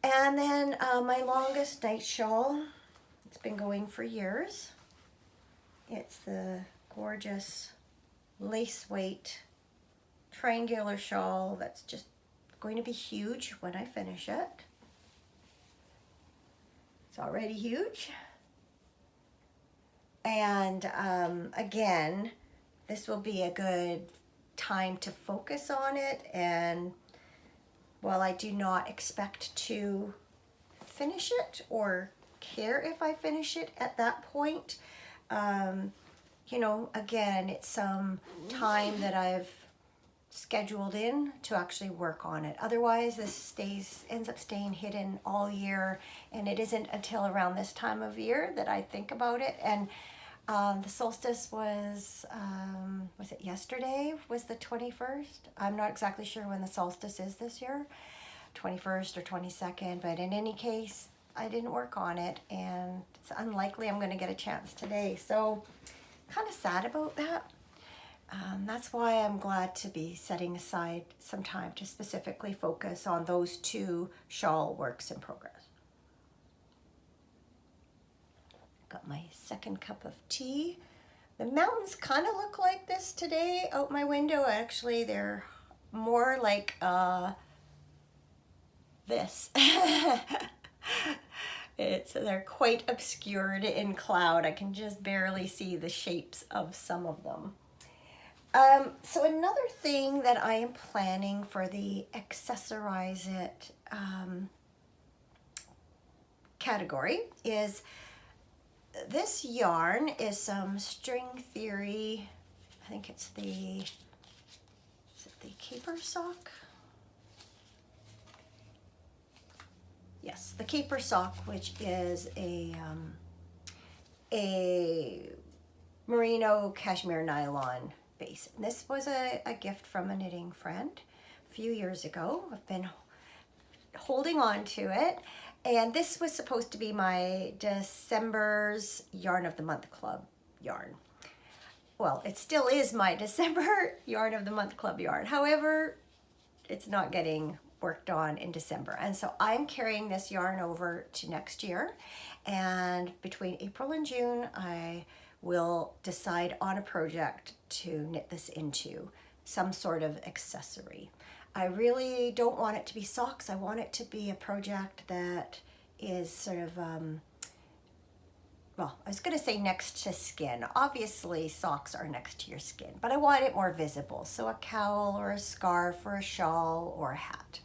And then my longest night shawl, it's been going for years. It's the gorgeous lace weight triangular shawl that's just going to be huge when I finish it. It's already huge. And again, this will be a good time to focus on it. And while I do not expect to finish it or care if I finish it at that point, you know, again, it's some time that I've scheduled in to actually work on it. Otherwise, this ends up staying hidden all year, and it isn't until around this time of year that I think about it. And the solstice was it yesterday? Was the 21st? I'm not exactly sure when the solstice is this year, 21st or 22nd, but in any case, I didn't work on it, and it's unlikely I'm going to get a chance today. So kind of sad about that. That's why I'm glad to be setting aside some time to specifically focus on those two shawl works in progress. Got my second cup of tea. The mountains kind of look like this today out my window. Actually, they're more like this. They're quite obscured in cloud. I can just barely see the shapes of some of them. So another thing that I am planning for the Accessorize It category is this yarn is some string theory. I think it's the caper sock? Yes, the caper sock, which is a merino cashmere nylon base. And this was a gift from a knitting friend a few years ago. I've been holding on to it. And this was supposed to be my December's Yarn of the Month Club yarn. Well, it still is my December Yarn of the Month Club yarn. However, it's not getting worked on in December. And so I'm carrying this yarn over to next year. And between April and June, I will decide on a project to knit this into some sort of accessory. I really don't want it to be socks. I want it to be a project that is sort of, well, I was going to say next to skin. Obviously, socks are next to your skin, but I want it more visible. So a cowl or a scarf or a shawl or a hat.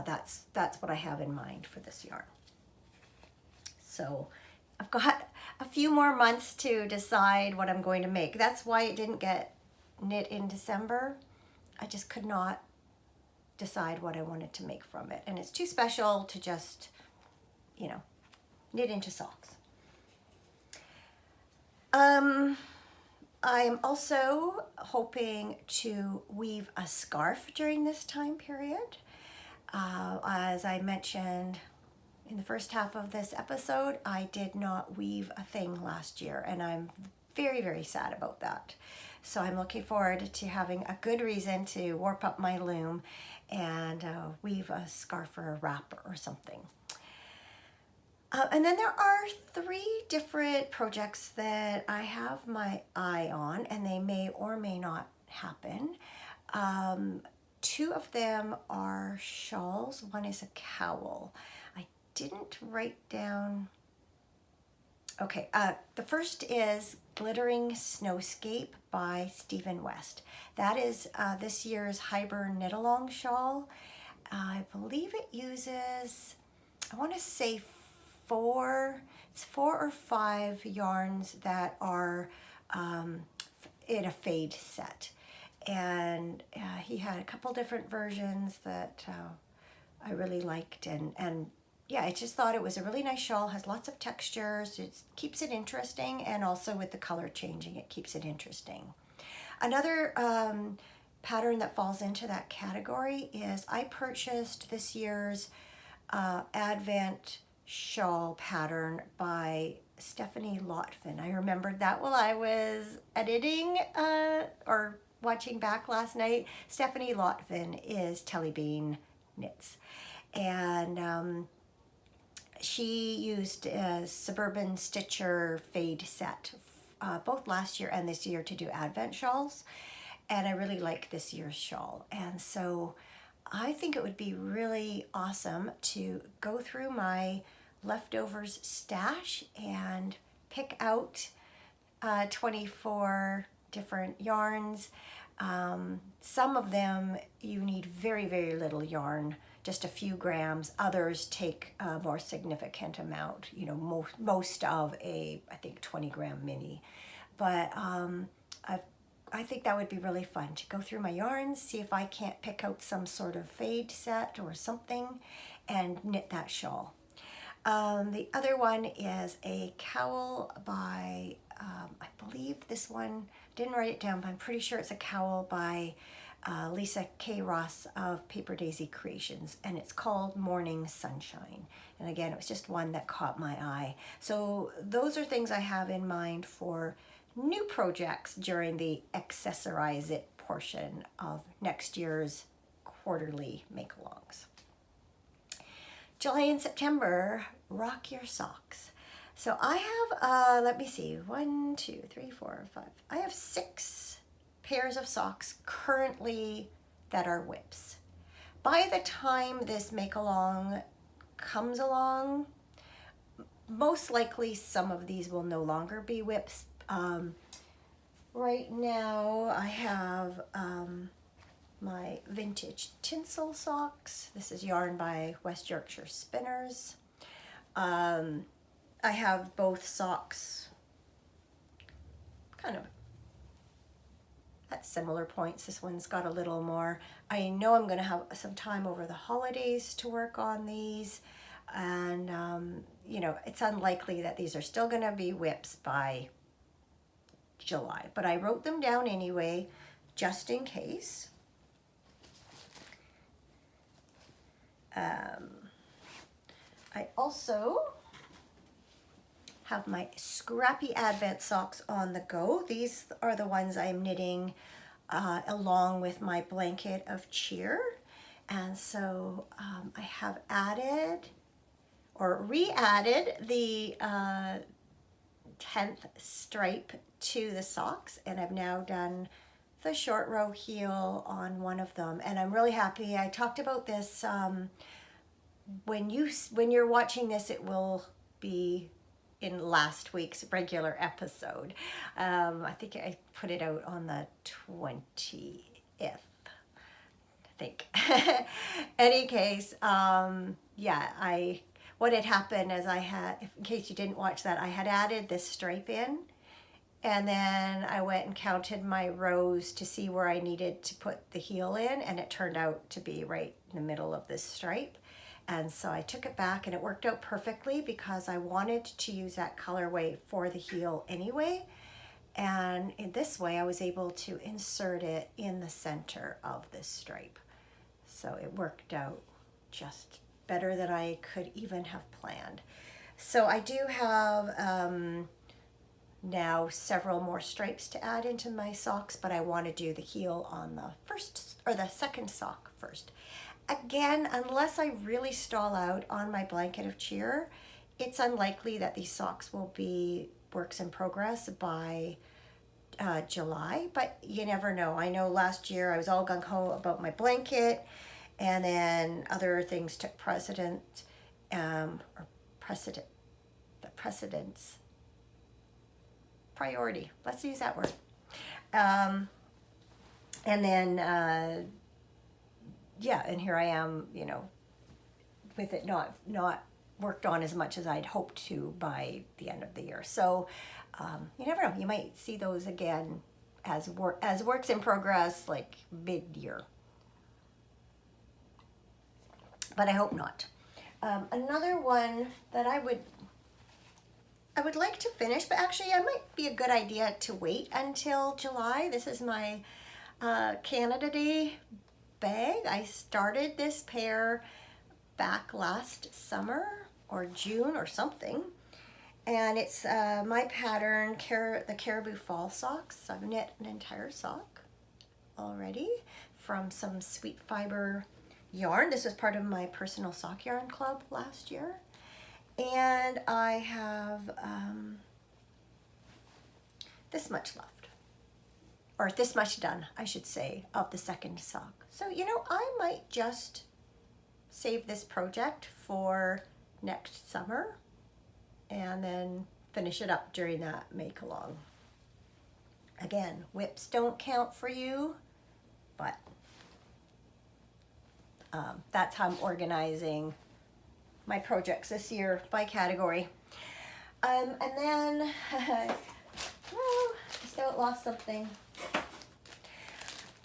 That's what I have in mind for this yarn. So I've got a few more months to decide what I'm going to make. That's why it didn't get knit in December. I just could not decide what I wanted to make from it. And it's too special to just, you know, knit into socks. I'm also hoping to weave a scarf during this time period. As I mentioned in the first half of this episode, I did not weave a thing last year, and I'm very, very sad about that. So I'm looking forward to having a good reason to warp up my loom and weave a scarf or a wrap or something. And then there are 3 different projects that I have my eye on, and they may or may not happen. 2 of them are shawls. One is a cowl. I didn't write down. Okay, the first is Glittering Snowscape by Stephen West. That is this year's Hyber knit-along shawl. I believe it uses, I want to say 4 or 5 yarns that are in a fade set. And he had a couple different versions that I really liked, and yeah, I just thought it was a really nice shawl, has lots of textures, it keeps it interesting, and also with the color changing, it keeps it interesting. Another pattern that falls into that category is I purchased this year's Advent shawl pattern by Stephanie Lotvin. I remembered that while I was editing or watching back last night. Stephanie Lotvin is Telly Bean Knits, and she used a Suburban Stitcher fade set both last year and this year to do Advent shawls, and I really like this year's shawl. And so I think it would be really awesome to go through my leftovers stash and pick out 24 different yarns. Some of them you need very, very little yarn, just a few grams. Others take a more significant amount, you know, most of a, I think, 20-gram mini. But I think that would be really fun to go through my yarns, see if I can't pick out some sort of fade set or something, and knit that shawl. The other one is a cowl by, I believe this one, didn't write it down, but I'm pretty sure it's a cowl by Lisa K. Ross of Paper Daisy Creations, and it's called Morning Sunshine. And again, it was just one that caught my eye. So those are things I have in mind for new projects during the Accessorize It portion of next year's quarterly make-alongs. July and September, rock your socks. So I have, let me see, 1, 2, 3, 4, 5. I have 6 pairs of socks currently that are whips. By the time this make-along comes along, most likely some of these will no longer be whips. Right now I have my vintage tinsel socks. This is yarn by West Yorkshire Spinners. I have both socks kind of at similar points. This one's got a little more. I know I'm going to have some time over the holidays to work on these, and you know, it's unlikely that these are still going to be whips by July, but I wrote them down anyway just in case. I also have my scrappy Advent socks on the go. These are the ones I'm knitting along with my blanket of cheer. And so I have added or re-added the 10th stripe to the socks, and I've now done the short row heel on one of them, and I'm really happy. I talked about this when you're watching this, it will be in last week's regular episode. I think I put it out on the 20th, I think. Any case, yeah, what had happened is I had, in case you didn't watch that, I had added this stripe in, and then I went and counted my rows to see where I needed to put the heel in, and it turned out to be right in the middle of this stripe. And so I took it back, and it worked out perfectly because I wanted to use that colorway for the heel anyway. And in this way, I was able to insert it in the center of this stripe. So it worked out just better than I could even have planned. So I do have now several more stripes to add into my socks, but I want to do the heel on the first or the second sock first. Again, unless I really stall out on my blanket of cheer, it's unlikely that these socks will be works in progress by July, but you never know. I know last year I was all gung-ho about my blanket, and then other things took precedence, priority. Let's use that word. And then, yeah, and here I am, you know, with it not worked on as much as I'd hoped to by the end of the year. So you never know. You might see those again as works in progress, like mid-year. But I hope not. Another one that I would like to finish, but actually it might be a good idea to wait until July. This is my Canada Day bag. I started this pair back last summer or June or something, and it's my pattern, the Caribou Fall socks. I've knit an entire sock already from some sweet fiber yarn. This was part of my personal sock yarn club last year, and I have this much left. Or this much done, I should say, of the second sock. So, you know, I might just save this project for next summer and then finish it up during that make-along. Again, whips don't count for you, but that's how I'm organizing my projects this year by category. And then, well, I still lost something.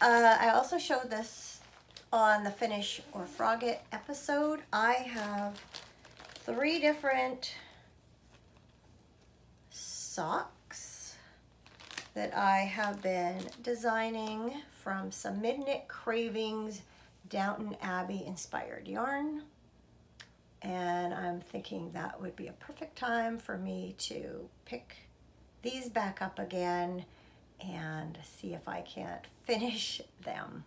I also showed this on the Finish or Frog It episode. I have 3 different socks that I have been designing from some Mid-Knit Cravings Downton Abbey inspired yarn. And I'm thinking that would be a perfect time for me to pick these back up again and see if I can't finish them.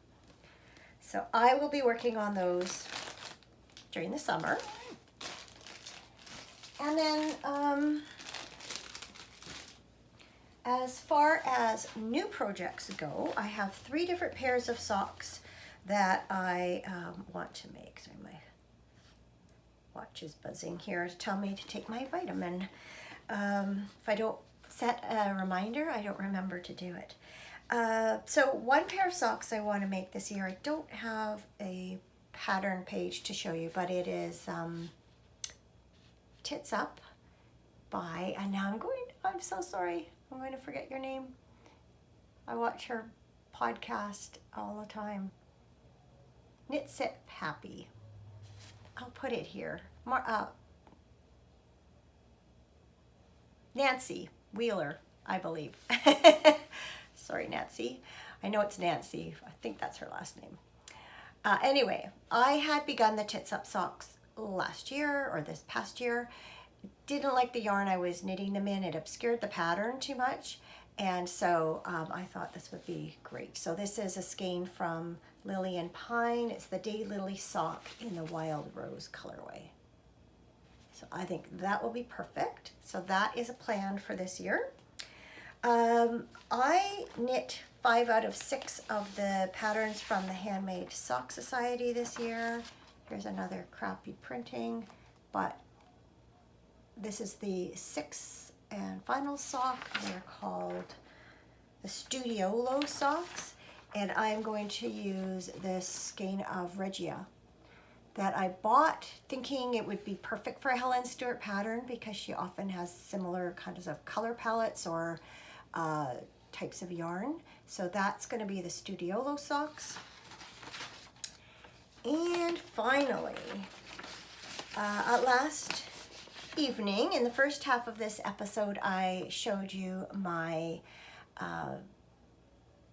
So I will be working on those during the summer. And then as far as new projects go, I have 3 different pairs of socks that I want to make. Sorry, my watch is buzzing here to tell me to take my vitamin. If I don't set a reminder, I don't remember to do it. So one pair of socks I want to make this year. I don't have a pattern page to show you, but it is Tits Up by, and now I'm so sorry, I'm going to forget your name. I watch her podcast all the time. Knit Sit Happy. I'll put it here. Nancy Wheeler, I believe. Sorry, Nancy. I know it's Nancy. I think that's her last name. Anyway, I had begun the Tits Up socks last year or this past year. Didn't like the yarn I was knitting them in. It obscured the pattern too much. And so I thought this would be great. So this is a skein from Lily and Pine. It's the Daylily sock in the Wild Rose colorway. So I think that will be perfect. So that is a plan for this year. I knit 5 out of 6 of the patterns from the Handmade Sock Society this year. Here's another crappy printing, but this is the 6th and final sock. They're called the Studiolo socks, and I'm going to use this skein of Regia that I bought thinking it would be perfect for a Helen Stewart pattern because she often has similar kinds of color palettes or types of yarn. So that's going to be the Studiolo socks. And finally, last evening, in the first half of this episode, I showed you my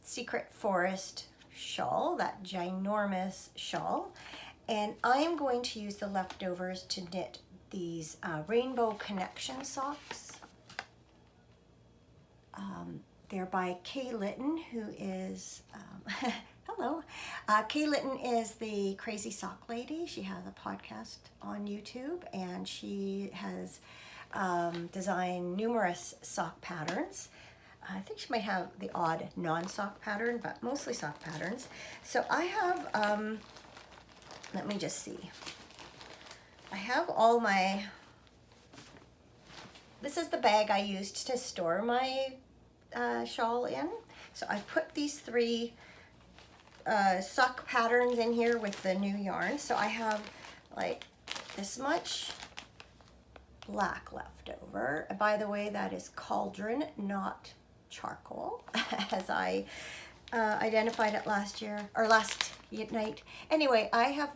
Secret Forest shawl, that ginormous shawl. And I'm going to use the leftovers to knit these Rainbow Connection socks. They're by Kay Litton, who is, hello. Kay Litton is the Crazy Sock Lady. She has a podcast on YouTube, and she has designed numerous sock patterns. I think she might have the odd non-sock pattern, but mostly sock patterns. So I have, let me just see. I have all my, this is the bag I used to store my shawl in. So I've put these 3 sock patterns in here with the new yarn. So I have like this much black left over. By the way, that is cauldron, not charcoal, as I identified it last night. Anyway, I have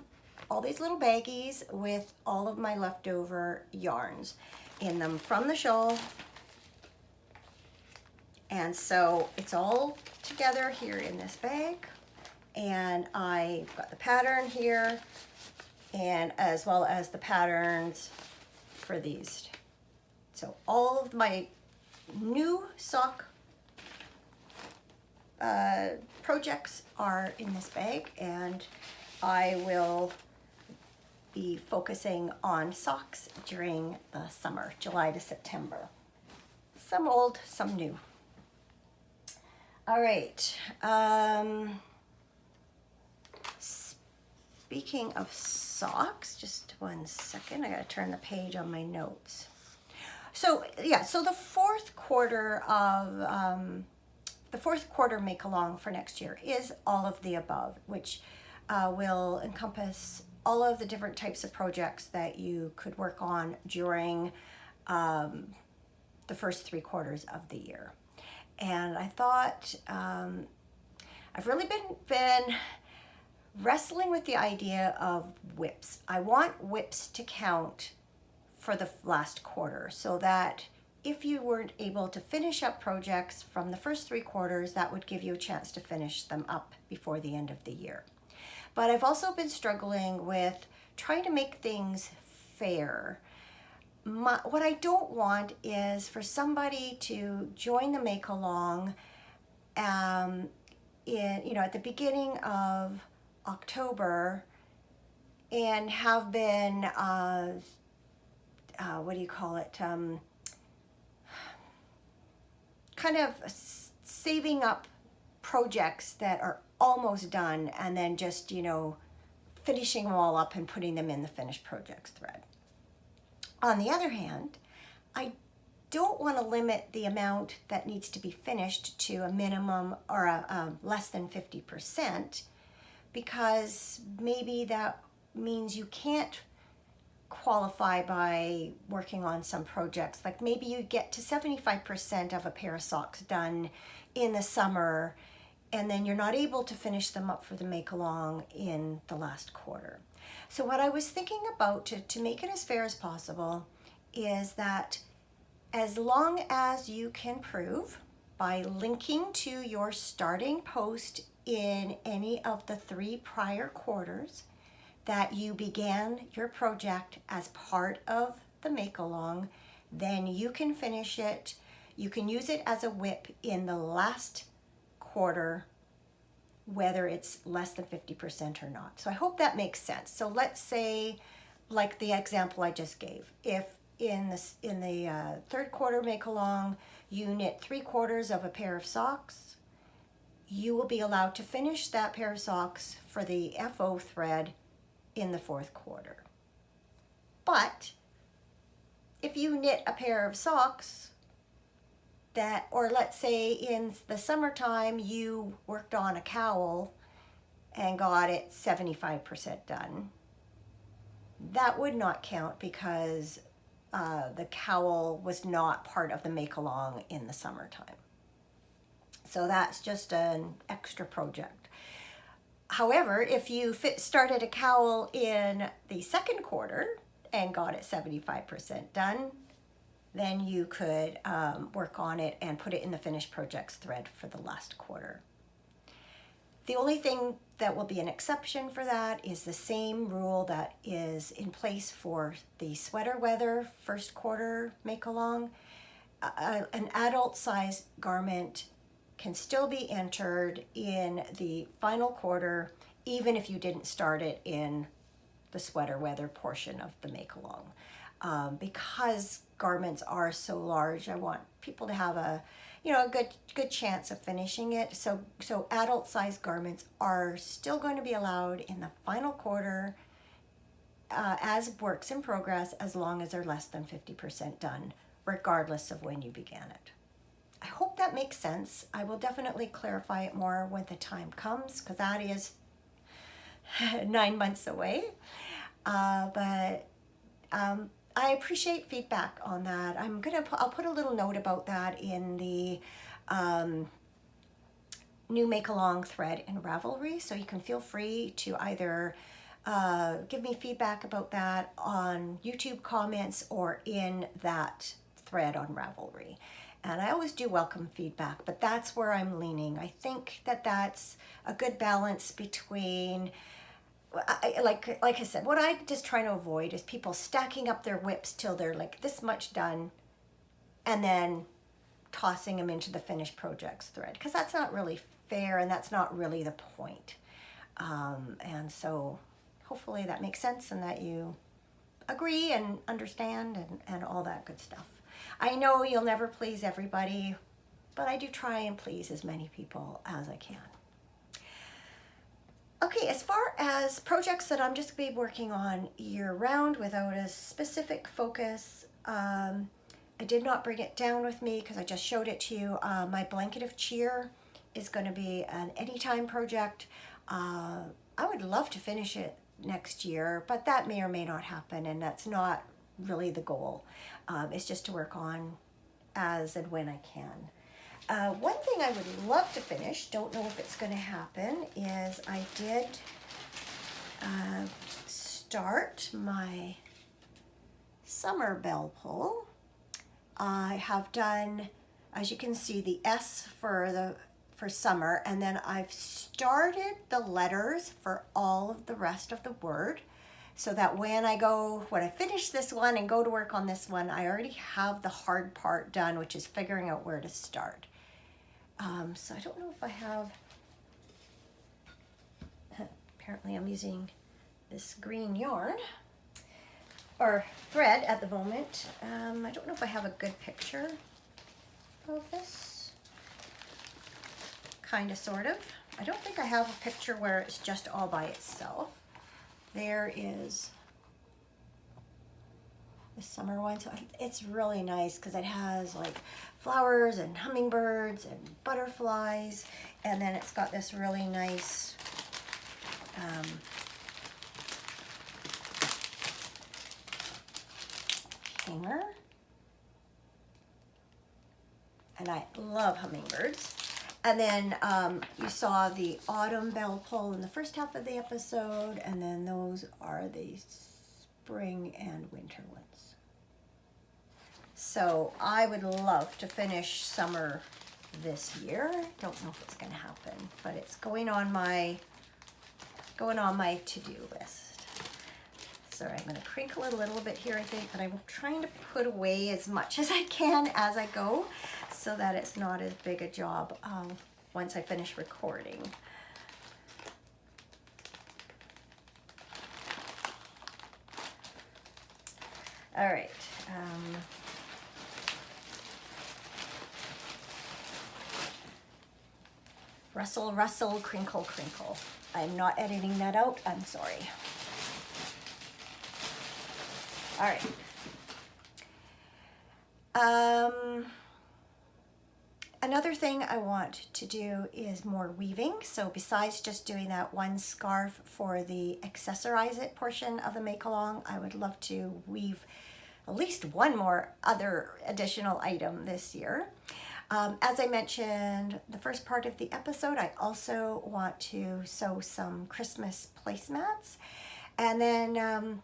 all these little baggies with all of my leftover yarns in them from the shawl. And so it's all together here in this bag. And I've got the pattern here, and as well as the patterns for these. So all of my new sock projects are in this bag, and I will be focusing on socks during the summer, July to September. Some old, some new. All right. Speaking of socks, just one second. I got to turn the page on my notes. So yeah, so the fourth quarter make along for next year is all of the above, which will encompass all of the different types of projects that you could work on during the first 3 quarters of the year. And I thought I've really been wrestling with the idea of whips. I want whips to count for the last quarter so that if you weren't able to finish up projects from the first 3 quarters, that would give you a chance to finish them up before the end of the year. But I've also been struggling with trying to make things fair. What I don't want is for somebody to join the make along at the beginning of October and have been kind of saving up projects that are almost done and then just finishing them all up and putting them in the finished projects thread. On the other hand, I don't want to limit the amount that needs to be finished to a minimum or a less than 50%, because maybe that means you can't qualify by working on some projects. Like maybe you get to 75% of a pair of socks done in the summer and then you're not able to finish them up for the make along in the last quarter. So what I was thinking about to make it as fair as possible is that as long as you can prove by linking to your starting post in any of the 3 prior quarters that you began your project as part of the make along, then you can finish it. You can use it as a whip in the last quarter, whether it's less than 50% or not. So I hope that makes sense. So let's say, like the example I just gave, if in the 3rd quarter make along you knit 3 quarters of a pair of socks, you will be allowed to finish that pair of socks for the FO thread in the 4th quarter. But if you knit a pair of socks or let's say in the summertime you worked on a cowl and got it 75% done, that would not count because the cowl was not part of the make along in the summertime. So that's just an extra project. However, if you started a cowl in the 2nd quarter and got it 75% done, then you could work on it and put it in the finished projects thread for the last quarter. The only thing that will be an exception for that is the same rule that is in place for the sweater weather 1st quarter make along. An adult size garment can still be entered in the final quarter even if you didn't start it in the sweater weather portion of the make along. Because garments are so large, I want people to have a good chance of finishing it. So adult size garments are still going to be allowed in the final quarter as works in progress, as long as they're less than 50% done, regardless of when you began it. I hope that makes sense. I will definitely clarify it more when the time comes, because that is 9 months away. But I appreciate feedback on that. I'll put a little note about that in the new make along thread in Ravelry, so you can feel free to either give me feedback about that on YouTube comments or in that thread on Ravelry. And I always do welcome feedback, but that's where I'm leaning. I think that that's a good balance between, like I said, what I'm just trying to avoid is people stacking up their whips till they're like this much done and then tossing them into the finished projects thread, because that's not really fair and that's not really the point. And so hopefully that makes sense and that you agree and understand and all that good stuff. I know you'll never please everybody, but I do try and please as many people as I can. Okay, as far as projects that I'm just going to be working on year-round without a specific focus, I did not bring it down with me because I just showed it to you. My Blanket of Cheer is going to be an anytime project. I would love to finish it next year, but that may or may not happen, and that's not really the goal. It's just to work on as and when I can. One thing I would love to finish, don't know if it's going to happen, is I did start my summer bell pull I have done, as you can see, the S for summer, and then I've started the letters for all of the rest of the word, so that when I finish this one and go to work on this one, I already have the hard part done, which is figuring out where to start. So I don't know if I have, apparently I'm using this green yarn or thread at the moment. I don't know if I have a good picture of this. Kind of, sort of. I don't think I have a picture where it's just all by itself. There is the summer one. So it's really nice because it has like flowers and hummingbirds and butterflies. And then it's got this really nice hanger. And I love hummingbirds. And then you saw the autumn bell pull in the first half of the episode, and then those are the spring and winter ones. So I would love to finish summer this year. Don't know if it's going to happen, but it's going on my to-do list. So I'm going to crinkle it a little bit here, I think, but I'm trying to put away as much as I can as I go, so that it's not as big a job once I finish recording. All right. Rustle, rustle, crinkle, crinkle. I'm not editing that out. I'm sorry. All right. Another thing I want to do is more weaving. So besides just doing that one scarf for the Accessorize It portion of the make along, I would love to weave at least one more other additional item this year. As I mentioned the first part of the episode, I also want to sew some Christmas placemats. And then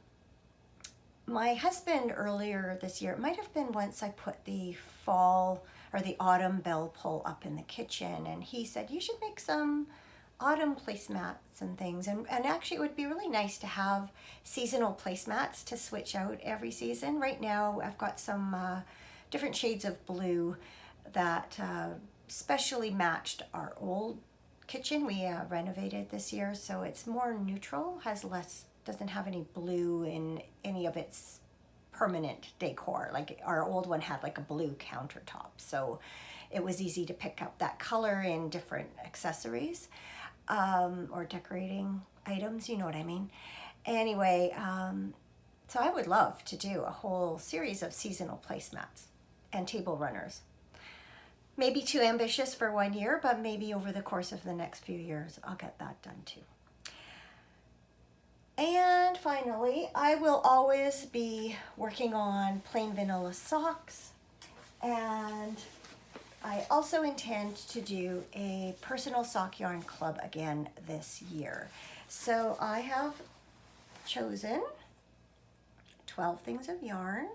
my husband earlier this year, it might have been once I put the fall or the autumn bell pull up in the kitchen, and he said, you should make some autumn placemats and things. And actually it would be really nice to have seasonal placemats to switch out every season. Right now I've got some different shades of blue that specially matched our old kitchen. We renovated this year, so it's more neutral, has less, doesn't have any blue in any of its permanent decor. Like our old one had like a blue countertop, so it was easy to pick up that color in different accessories or decorating items, you know what I mean. Anyway, so I would love to do a whole series of seasonal placemats and table runners. Maybe too ambitious for 1 year, but maybe over the course of the next few years I'll get that done too. And finally, I will always be working on plain vanilla socks, and I also intend to do a personal sock yarn club again this year. So I have chosen 12 things of yarn.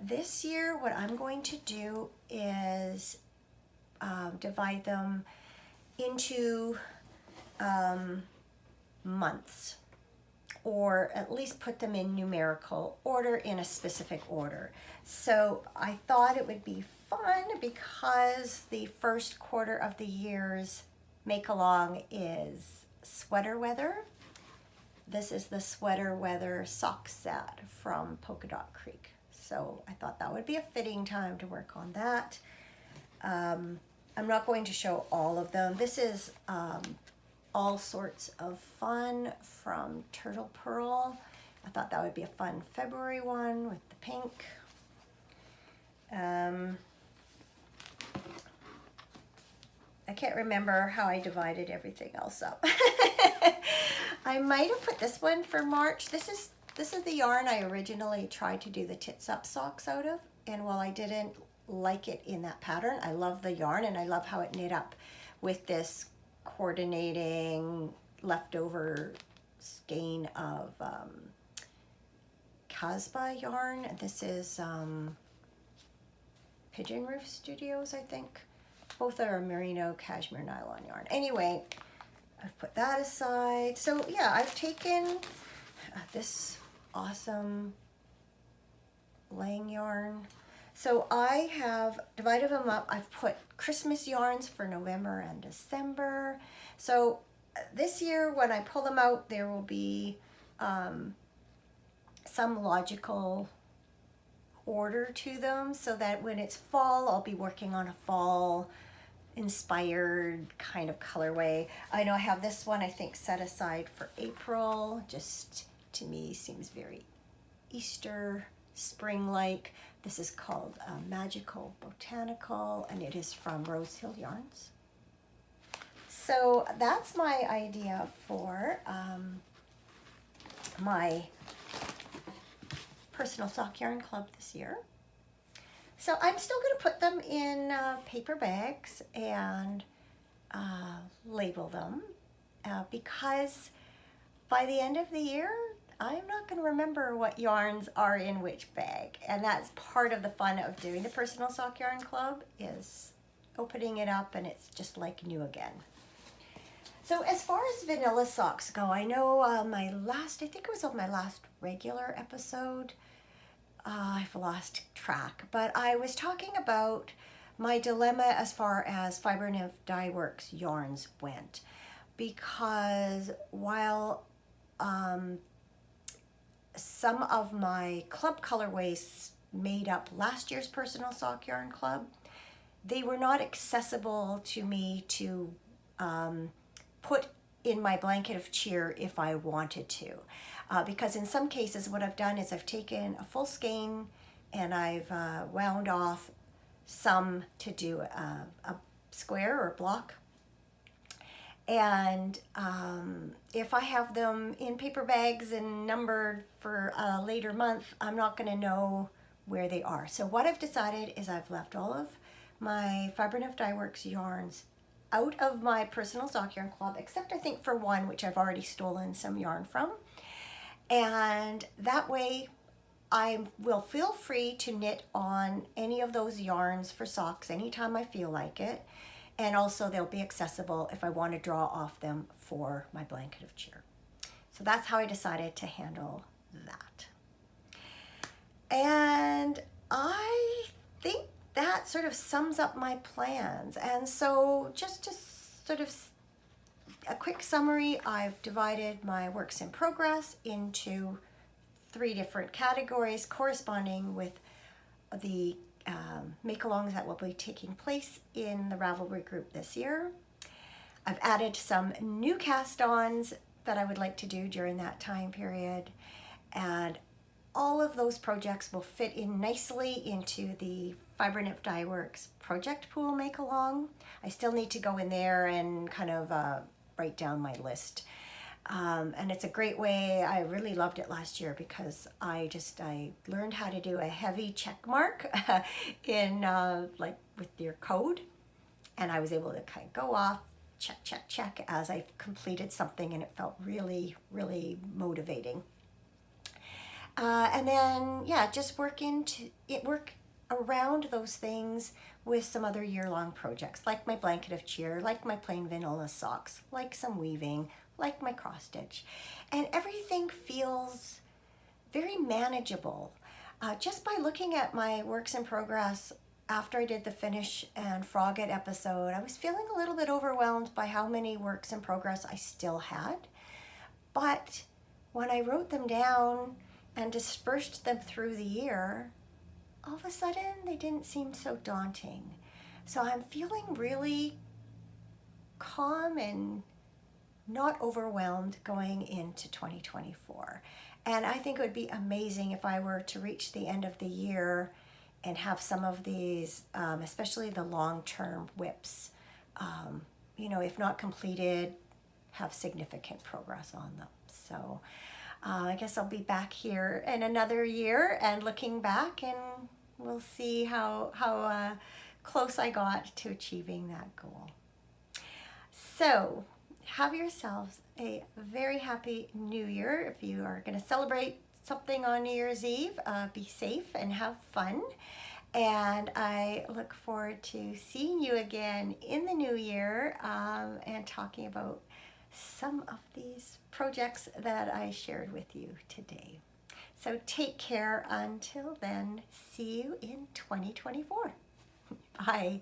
This year what I'm going to do is divide them into months, or at least put them in numerical order in a specific order. So I thought it would be fun because the first quarter of the year's make along is sweater weather. This is the sweater weather sock set from Polka Dot Creek. So I thought that would be a fitting time to work on that. I'm not going to show all of them. This is all sorts of fun from Turtle Pearl. I thought that would be a fun February one with the pink. I can't remember how I divided everything else up. I might have put this one for March. This is the yarn I originally tried to do the Tits Up socks out of, and while I didn't like it in that pattern, I love the yarn and I love how it knit up with this coordinating leftover skein of Casbah yarn. This is Pigeon Roof Studios, I think. Both are merino cashmere nylon yarn. Anyway, I've put that aside. So yeah, I've taken this awesome laying yarn. So I have divided them up. I've put Christmas yarns for November and December. So this year when I pull them out, there will be some logical order to them, so that when it's fall, I'll be working on a fall inspired kind of colorway. I know I have this one, I think, set aside for April. Just to me seems very Easter spring-like. This is called Magical Botanical, and it is from Rose Hill Yarns. So that's my idea for my personal sock yarn club this year. So I'm still going to put them in paper bags and label them because by the end of the year, I'm not going to remember what yarns are in which bag. And that's part of the fun of doing the personal sock yarn club, is opening it up and it's just like new again. So as far as vanilla socks go, I know I think it was on my last regular episode, I've lost track, but I was talking about my dilemma as far as Fiber Nymph Dye Works yarns went, because while some of my club colorways made up last year's personal sock yarn club, they were not accessible to me to put in my blanket of cheer if I wanted to. Because in some cases what I've done is I've taken a full skein and I've wound off some to do a square or block. And if I have them in paper bags and numbered for a later month, I'm not going to know where they are. So what I've decided is I've left all of my Fiber Nymph Dye Works yarns out of my personal sock yarn club, except I think for one, which I've already stolen some yarn from. And that way I will feel free to knit on any of those yarns for socks anytime I feel like it. And also they'll be accessible if I want to draw off them for my blanket of cheer. So that's how I decided to handle that. And I think that sort of sums up my plans. And so just to sort of a quick summary, I've divided my works in progress into 3 different categories corresponding with the make-alongs that will be taking place in the Ravelry group this year. I've added some new cast-ons that I would like to do during that time period, and all of those projects will fit in nicely into the Fiber Nymph Dye Works project pool make-along. I still need to go in there and kind of write down my list. And it's a great way. I really loved it last year because I learned how to do a heavy check mark in like with your code. And I was able to kind of go off, check as I completed something, and it felt really, really motivating. And then, yeah, just work around those things with some other year-long projects, like my blanket of cheer, like my plain vanilla socks, like some weaving, like my cross stitch. And everything feels very manageable. Just by looking at my works in progress after I did the Finish and Frog It episode, I was feeling a little bit overwhelmed by how many works in progress I still had. But when I wrote them down and dispersed them through the year, all of a sudden they didn't seem so daunting. So I'm feeling really calm and not overwhelmed going into 2024. And I think it would be amazing if I were to reach the end of the year and have some of these, especially the long-term whips, if not completed, have significant progress on them. So I guess I'll be back here in another year and looking back, and we'll see how close I got to achieving that goal. So have yourselves a very happy new year. If you are going to celebrate something on New Year's Eve. Be safe and have fun. And I look forward to seeing you again in the new year and talking about some of these projects that I shared with you today. So take care until then. See you in 2024. Bye.